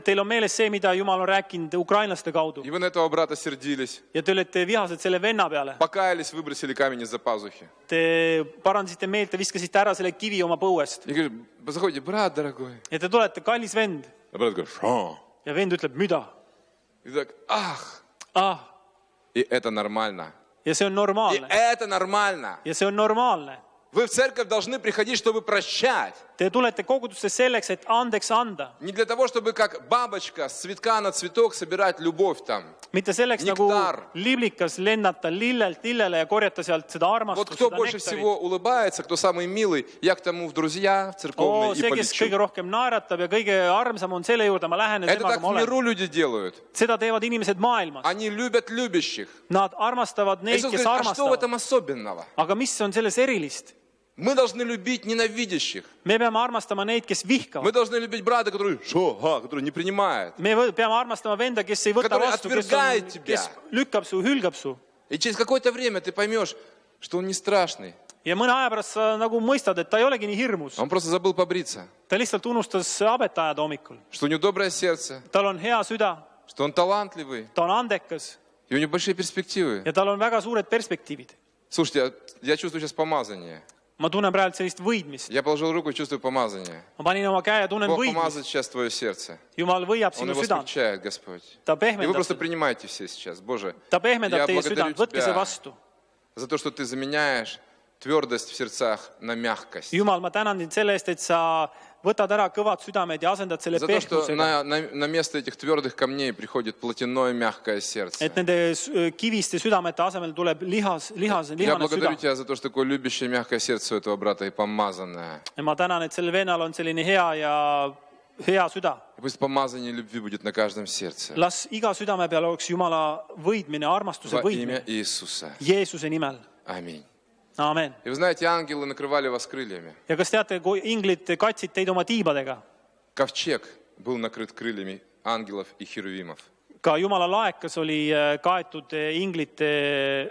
teil on meeles see, mida Jumal on rääkinud ukrainlaste kaudu и вы на этого брата сердились, ja te olete vihased selle venna peale, покаялись, выбросили камень из-за пазухи. te parandasite meelt ja viskasite ära selle kivi oma põuest И говорит, заходите, брат дорогой. ja te tulete, kallis vend, А брат говорит, что? ja vend ütleb, mida? И так, ах, Ah, и это нормально. ja see on И normaalne. это нормально. Ja see on normaalne. Вы в церковь должны приходить, чтобы прощать. Te tulete kogudusse selleks, et andeks anda. Не для того, чтобы как бабочка с цветка на цветок собирать любовь там. Mitte selleks nagu Nektar. liblikas lennata lillelt lillele ja korjata sealt seda Вот armastust, кто seda больше nektarit. всего улыбается, кто самый милый, я к тому в друзья, в церковные и See, kes полечу. kõige rohkem naeratab ja kõige armsam on selle juurde, ma lähen ja Это temaga так ma в olen. миру люди делают. Seda teevad inimesed maailmas. Они любят любящих. Nad armastavad neid, Иисус kes говорит, а что в armastavad. этом особенного? Aga mis on selles erilist? Мы должны любить ненавидящих. Me peame armastama neid, kes Мы vihkavad. должны любить брата, который, который не принимает. Me peame armastama venda, kes ei võta Который vastu, отвергает тебя. kes lükkab su, hülgab su. И через какое-то время ты поймешь, что он не страшный. Ja mõne aja pärast sa nagu mõistad, et ta ei olegi nii hirmus. Он просто забыл побриться. Ta lihtsalt unustas habet ajada hommikul. Что у него доброе сердце, Tal on hea süda, что он талантливый, ta on andekas и у него большие перспективы. ja tal on väga suured perspektiivid. Слушайте, я чувствую сейчас помазание. Ma tunnen praegu sellist võidmist. Я положил руку и чувствую помазание. Ma panin oma käe ja tunnen Бог võidmist. помазает сейчас твое сердце. Jumal võiab Он sinu его südant. смягчает, Господь. Ta И вы pehmendab просто seda. принимайте все сейчас. Боже, Ta pehmendab я teie благодарю südant. Võtke see Тебя vastu. за то, что Ты заменяешь твердость в сердцах на мягкость. Jumal, ma tänan sind selle eest, et sa võtad ära kõvad südamed ja asendad selle За то, что pehmusega. на место этих твердых камней приходит плотяное мягкое сердце. Et nende kiviste südamete asemel tuleb Я lihane благодарю süda. Тебя за то, что такое любящее мягкое сердце у этого брата и помазанное. Ja ma tänan, et sellel vennal on selline hea süda. И пусть помазание любви будет на каждом сердце. Las iga südame peal oleks Jumala võidmine, armastuse Во имя võidmine. Иисуса. Jeesuse nimel. Аминь. Aamen. И вы знаете, ангелы накрывали вас крыльями. Ja kas teate, kui inglid katsid teid oma tiibadega? Ковчег был накрыт крыльями ангелов и херувимов. Ka Jumala laekas oli kaetud inglite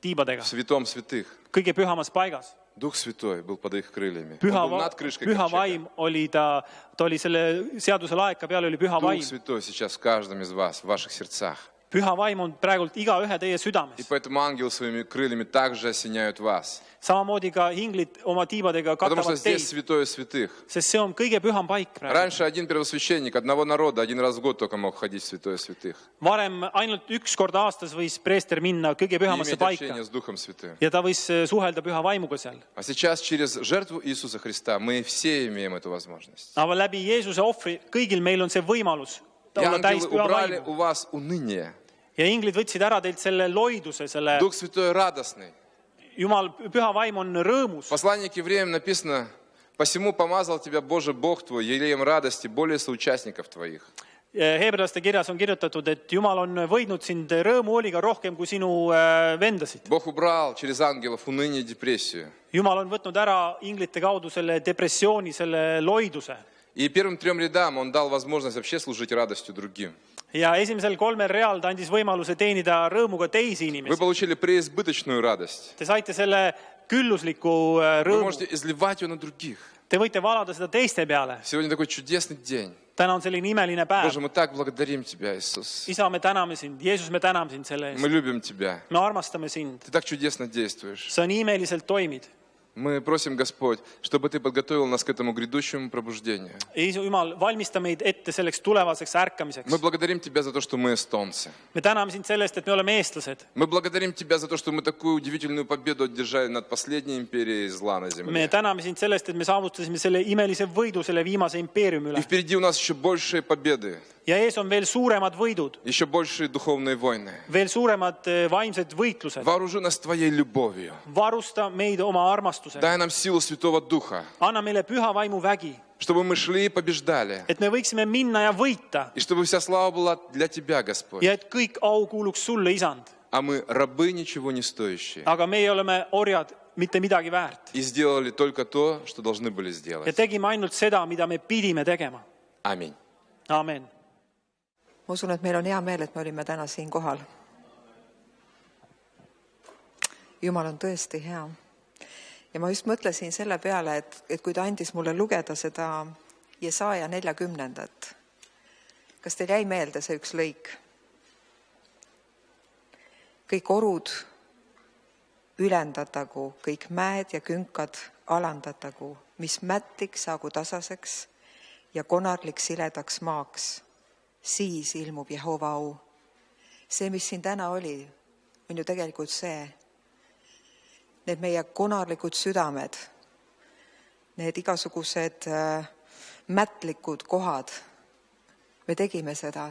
tiibadega. В святом святых. Kõige pühamas paigas. Дух Святой был под их крыльями. Püha, Он был над крышкой püha ковчега. vaim oli ta oli selle seaduse laeka peal oli püha Дух vaim. Святой сейчас в каждом из вас, в ваших сердцах. Püha vaim on praegult igaühe teie И südames. поэтому ангелы своими крыльями также осеняют вас. Samamoodi ka inglid oma tiibadega Потому что katavad здесь teid, святое святых. sest see on kõige püham paik praegu. Раньше один первосвященник одного народа один раз в год только мог ходить в святое святых. Varem ainult üks kord aastas võis preester minna kõige И pühamasse иметь paika общение с Духом Святым. ja ta võis suhelda püha vaimuga seal. А сейчас через жертву Иисуса Христа мы все имеем эту возможность. Aga läbi Jeesuse ohvri kõigil meil on see võimalus И olla ангелы täis püha убрали vaimu. у вас уныние. Ja inglid võtsid ära teilt selle loiduse, selle Дух Святой радостный. Jumal, püha vaim on rõõmus. В послании к евреям написано: «Посему помазал тебя Боже Бог твой елеем радости более соучастников твоих». Heebrealaste kirjas on kirjutatud, et Jumal on võidnud sind rõõmuoliga rohkem kui sinu vendasid. Бог убрал через ангелов уныние и депрессию. Jumal on võtnud ära inglite kaudu selle depressiooni, selle loiduse. И первым 3 рядам Он дал возможность вообще служить радостью другим. Ja esimesel 3 real ta andis võimaluse teenida rõõmuga teisi Вы inimesi. получили преизбыточную радость. Te saite selle küllusliku Вы rõõmu. можете изливать ее на других. Te võite valada seda teiste peale. Сегодня такой чудесный день. Täna on selline imeline päev. Боже, мы так благодарим Тебя, Иисус. Isa, me täname sind. Jeesus, me täname sind selle Мы eest. любим Тебя. Me armastame sind. Ты так чудесно действуешь. Sa nii imeliselt toimid. Мы просим, Господь, чтобы Ты подготовил нас к этому грядущему пробуждению. Iisu Jumal, valmista meid ette selleks tulevaseks ärkamiseks. Мы благодарим Тебя за то, что мы эстонцы. Me täname sind selle eest, et me oleme eestlased. Мы благодарим Тебя за то, что мы такую удивительную победу одержали над последней империей зла на Me земле. täname sind selle eest, et me saavutasime selle imelise võidu selle viimase impeeriumi И üle. впереди у нас еще большие победы, Ja ees on veel suuremad võidud, еще большие духовные войны. veel suuremad vaimsed võitlused. Вооружи нас Твоей любовью. Varusta meid oma armastusega. Дай нам силу Святого Духа, Anna meile püha vaimu vägi, чтобы мы шли и побеждали. et me võiksime minna ja võita И чтобы вся слава была для Тебя, Господь. ja et kõik au kuuluks sulle, Isand. А мы рабы ничего не стоящие. Aga meie oleme orjad, mitte midagi väärt. И сделали только то, что должны были Ja сделать. tegime ainult seda, mida me pidime tegema. Аминь. Aamen. ma usun, et meil on hea meel, et me olime täna siin kohal. Jumal on tõesti hea. Ja ma just mõtlesin selle peale, et kui ta andis mulle lugeda seda Jesaja 40. Kas teil jäi meelde see üks lõik? Kõik orud ülendatagu, kõik mäed ja künkad alandatagu, mis mättik saagu tasaseks ja konarlik siledaks maaks. Siis ilmub Jehova au. See, mis siin täna oli, on ju tegelikult see. Need meie konarlikud südamed, need igasugused mätlikud kohad. Me tegime seda,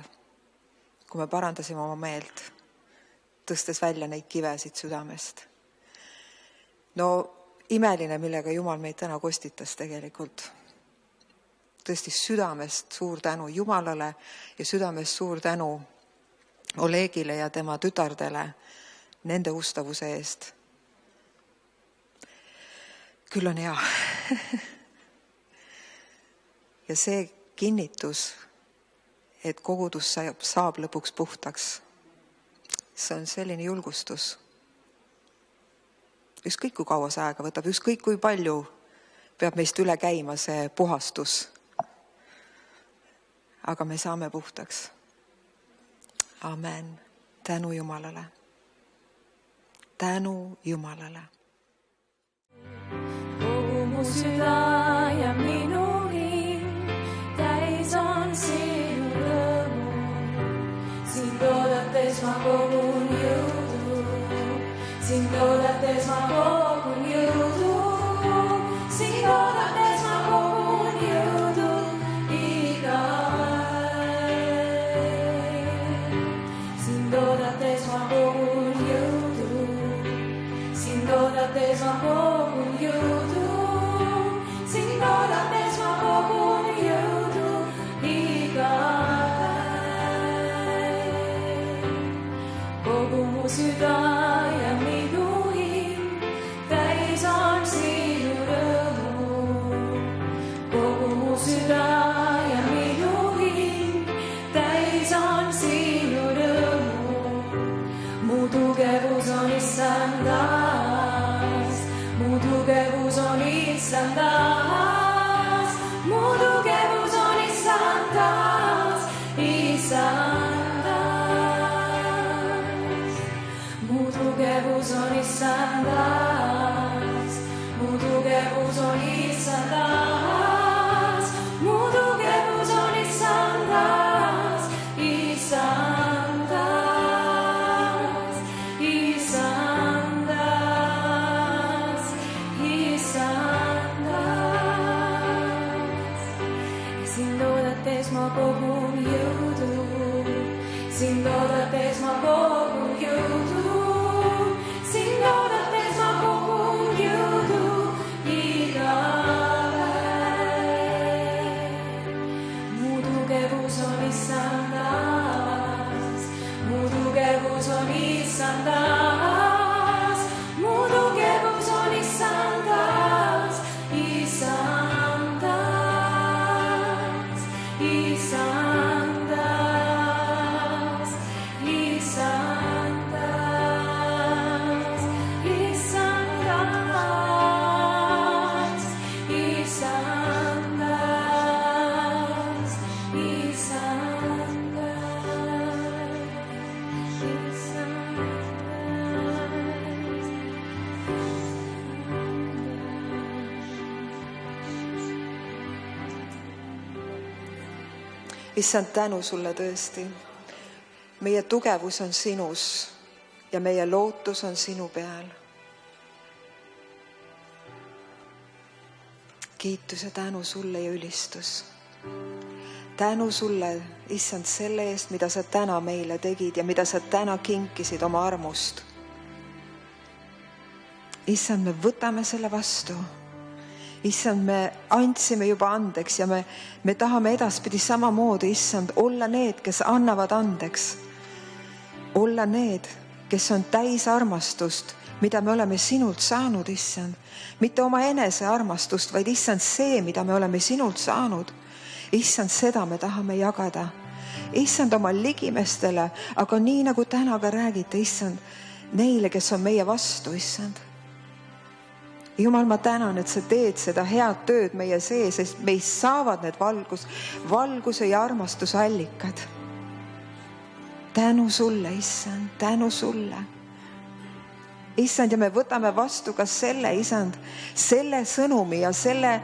kui me parandasime oma meelt, tõstes välja neid kivesid südamest. No imeline, millega Jumal meid täna kostitas tegelikult. Tõesti südamest suur tänu Jumalale ja südamest suur tänu Olegile ja tema tütardele nende ustavuse eest. Küll on hea. Ja see kinnitus, et kogudus saab lõpuks puhtaks, see on selline julgustus. Ükskõik kui kaua see aega võtab, ükskõik kui palju peab meist üle käima see puhastus. Aga me saame puhtaks. Amen. Tänu Jumalale. Tänu Jumalale. Kogu mu süda ja minu hing täis on sinu rõõmu. Sind oodates ma kogun jõudu. Sind oodates ma kogun jõudu. Sind oodates ma kogun jõudu iga päev. Sind oodates ma kogun jõudu. Sind oodates ma kogun jõudu. Sind oodates ma kogun jõudu iga päev. Kogu mu süda ja minu hing täis on sinu rõõmu. Kogu mu süda ja minu hing täis on sinu rõõmu. Mu tugevus on Issandas. Mu tugevus on Issandas. Mu tugevus on Issandas. Issandas. Mu tugevus on Issandas. Mu tugevus on Issandas. Mu tugevus on Issandas. Issandas. Issandas. Issandas. Sind oodates ma kogun jõudu. Sind oodates ma kogun jõudu. Sind oodates ma kogun jõudu iga päev. Mu tugevus on Issandas. Mu tugevus on Issandas. Mu tugevus on Issandas. Issandas. Issandas. Issandas. Issandas. Issandas. Issand, tänu sulle tõesti. Meie tugevus on sinus ja meie lootus on sinu peal. Kiitus ja tänu sulle ja ülistus. Tänu sulle, Issand, selle eest, mida sa täna meile tegid ja mida sa täna kinkisid oma armust. Issand, me võtame selle vastu. Issand, me andsime juba andeks ja me tahame edaspidi samamoodi, Issand, olla need, kes annavad andeks. Olla need, kes on täis armastust, mida me oleme sinult saanud, Issand. Mitte oma enese armastust, vaid Issand see, mida me oleme sinult saanud. Issand, seda me tahame jagada. Issand, oma ligimestele, aga nii nagu täna ka räägite, Issand, neile, kes on meie vastu, Issand. Jumal, ma tänan, et sa teed seda head tööd meie sees, sest meist saavad need valguse ja armastuse allikad. Tänu sulle, issand, tänu sulle. Issand, ja me võtame vastu ka selle, issand, selle sõnumi ja selle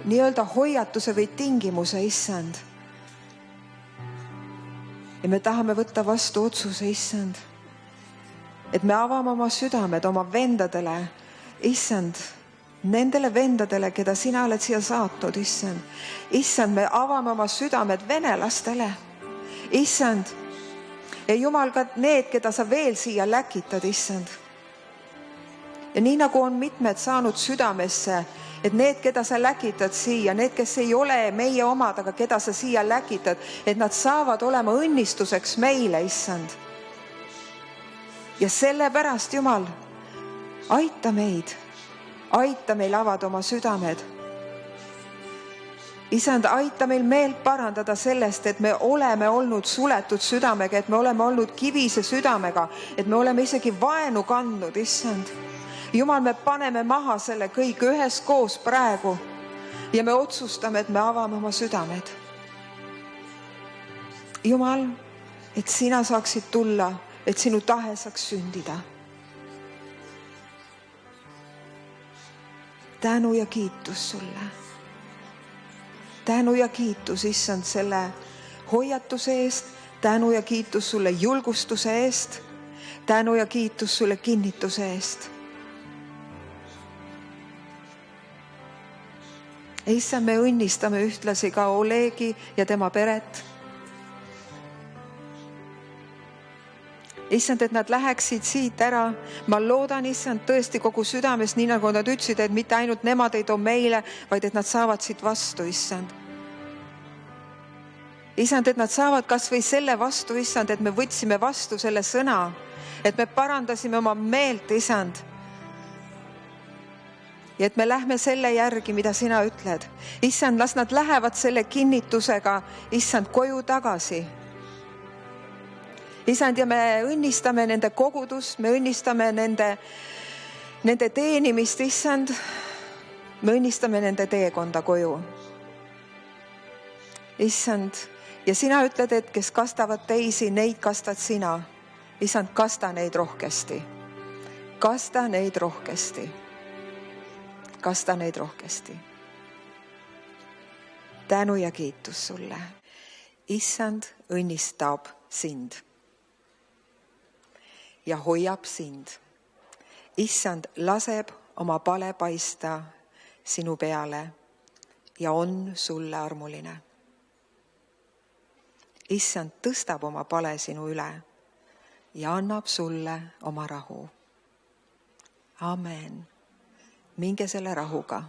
nii-öelda hoiatuse või tingimuse, issand. Ja me tahame võtta vastu otsuse, issand, et me avame oma südamed oma vendadele, issand, nendele vendadele, keda sina oled siia saatnud, issand. Issand, me avame oma südamed venelastele, issand. Ja Jumal, ka need, keda sa veel siia läkitad, issand. Ja nii nagu on mitmed saanud südamesse, et need, keda sa läkitad siia, need, kes ei ole meie omad, aga keda sa siia läkitad, et nad saavad olema õnnistuseks meile, issand. Ja sellepärast, Jumal, aita meil avada oma südamed. Issand, aita meil meelt parandada sellest, et me oleme olnud suletud südamega, et me oleme olnud kivise südamega, et me oleme isegi vaenu kandnud, issand. Jumal, me paneme maha selle kõik üheskoos praegu ja me otsustame, et me avame oma südamed. Jumal, et sina saaksid tulla, et sinu tahe saaks sündida. Tänu ja kiitus sulle. Tänu ja kiitus, issand, selle hoiatuse eest. Tänu ja kiitus sulle julgustuse eest. Tänu ja kiitus sulle kinnituse eest. Issand, me õnnistame ühtlasi ka Olegi ja tema peret. Issand, et nad läheksid siit ära. Ma loodan, issand, tõesti kogu südames, nii nagu nad ütlesid, et mitte ainult nemad ei too meile, vaid et nad saavad siit vastu, issand. Issand, et nad saavad kas või selle vastu, issand, et me võtsime vastu selle sõna, et me parandasime oma meelt, issand. Ja et me lähme selle järgi, mida sina ütled. Issand, las nad lähevad selle kinnitusega, issand, koju tagasi. Issand, ja me õnnistame nende kogudust, me õnnistame nende teenimist, issand. Me õnnistame nende teekonda koju. Issand, ja sina ütled, et kes kastavad teisi, neid kastad sina. Issand, kasta neid rohkesti. Kasta neid rohkesti. Kasta neid rohkesti. Tänu ja kiitus sulle. Issand õnnistab sind ja hoiab sind. Issand laseb oma pale paista sinu peale ja on sulle armuline. Issand tõstab oma pale sinu üle ja annab sulle oma rahu. Amen. Minge selle rahuga.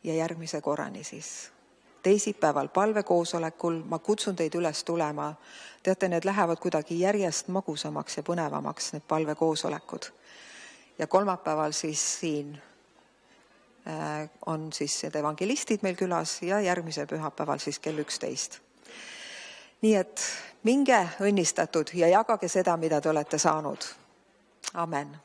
Ja järgmise korrani siis. Teisipäeval palvekoosolekul ma kutsun teid üles tulema. Teate, need lähevad kuidagi järjest magusamaks ja põnevamaks, need palvekoosolekud. Ja kolmapäeval siis siin on siis need evangelistid meil külas ja järgmise pühapäeval siis kell 11. Nii et minge õnnistatud ja jagage seda, mida te olete saanud. Amen.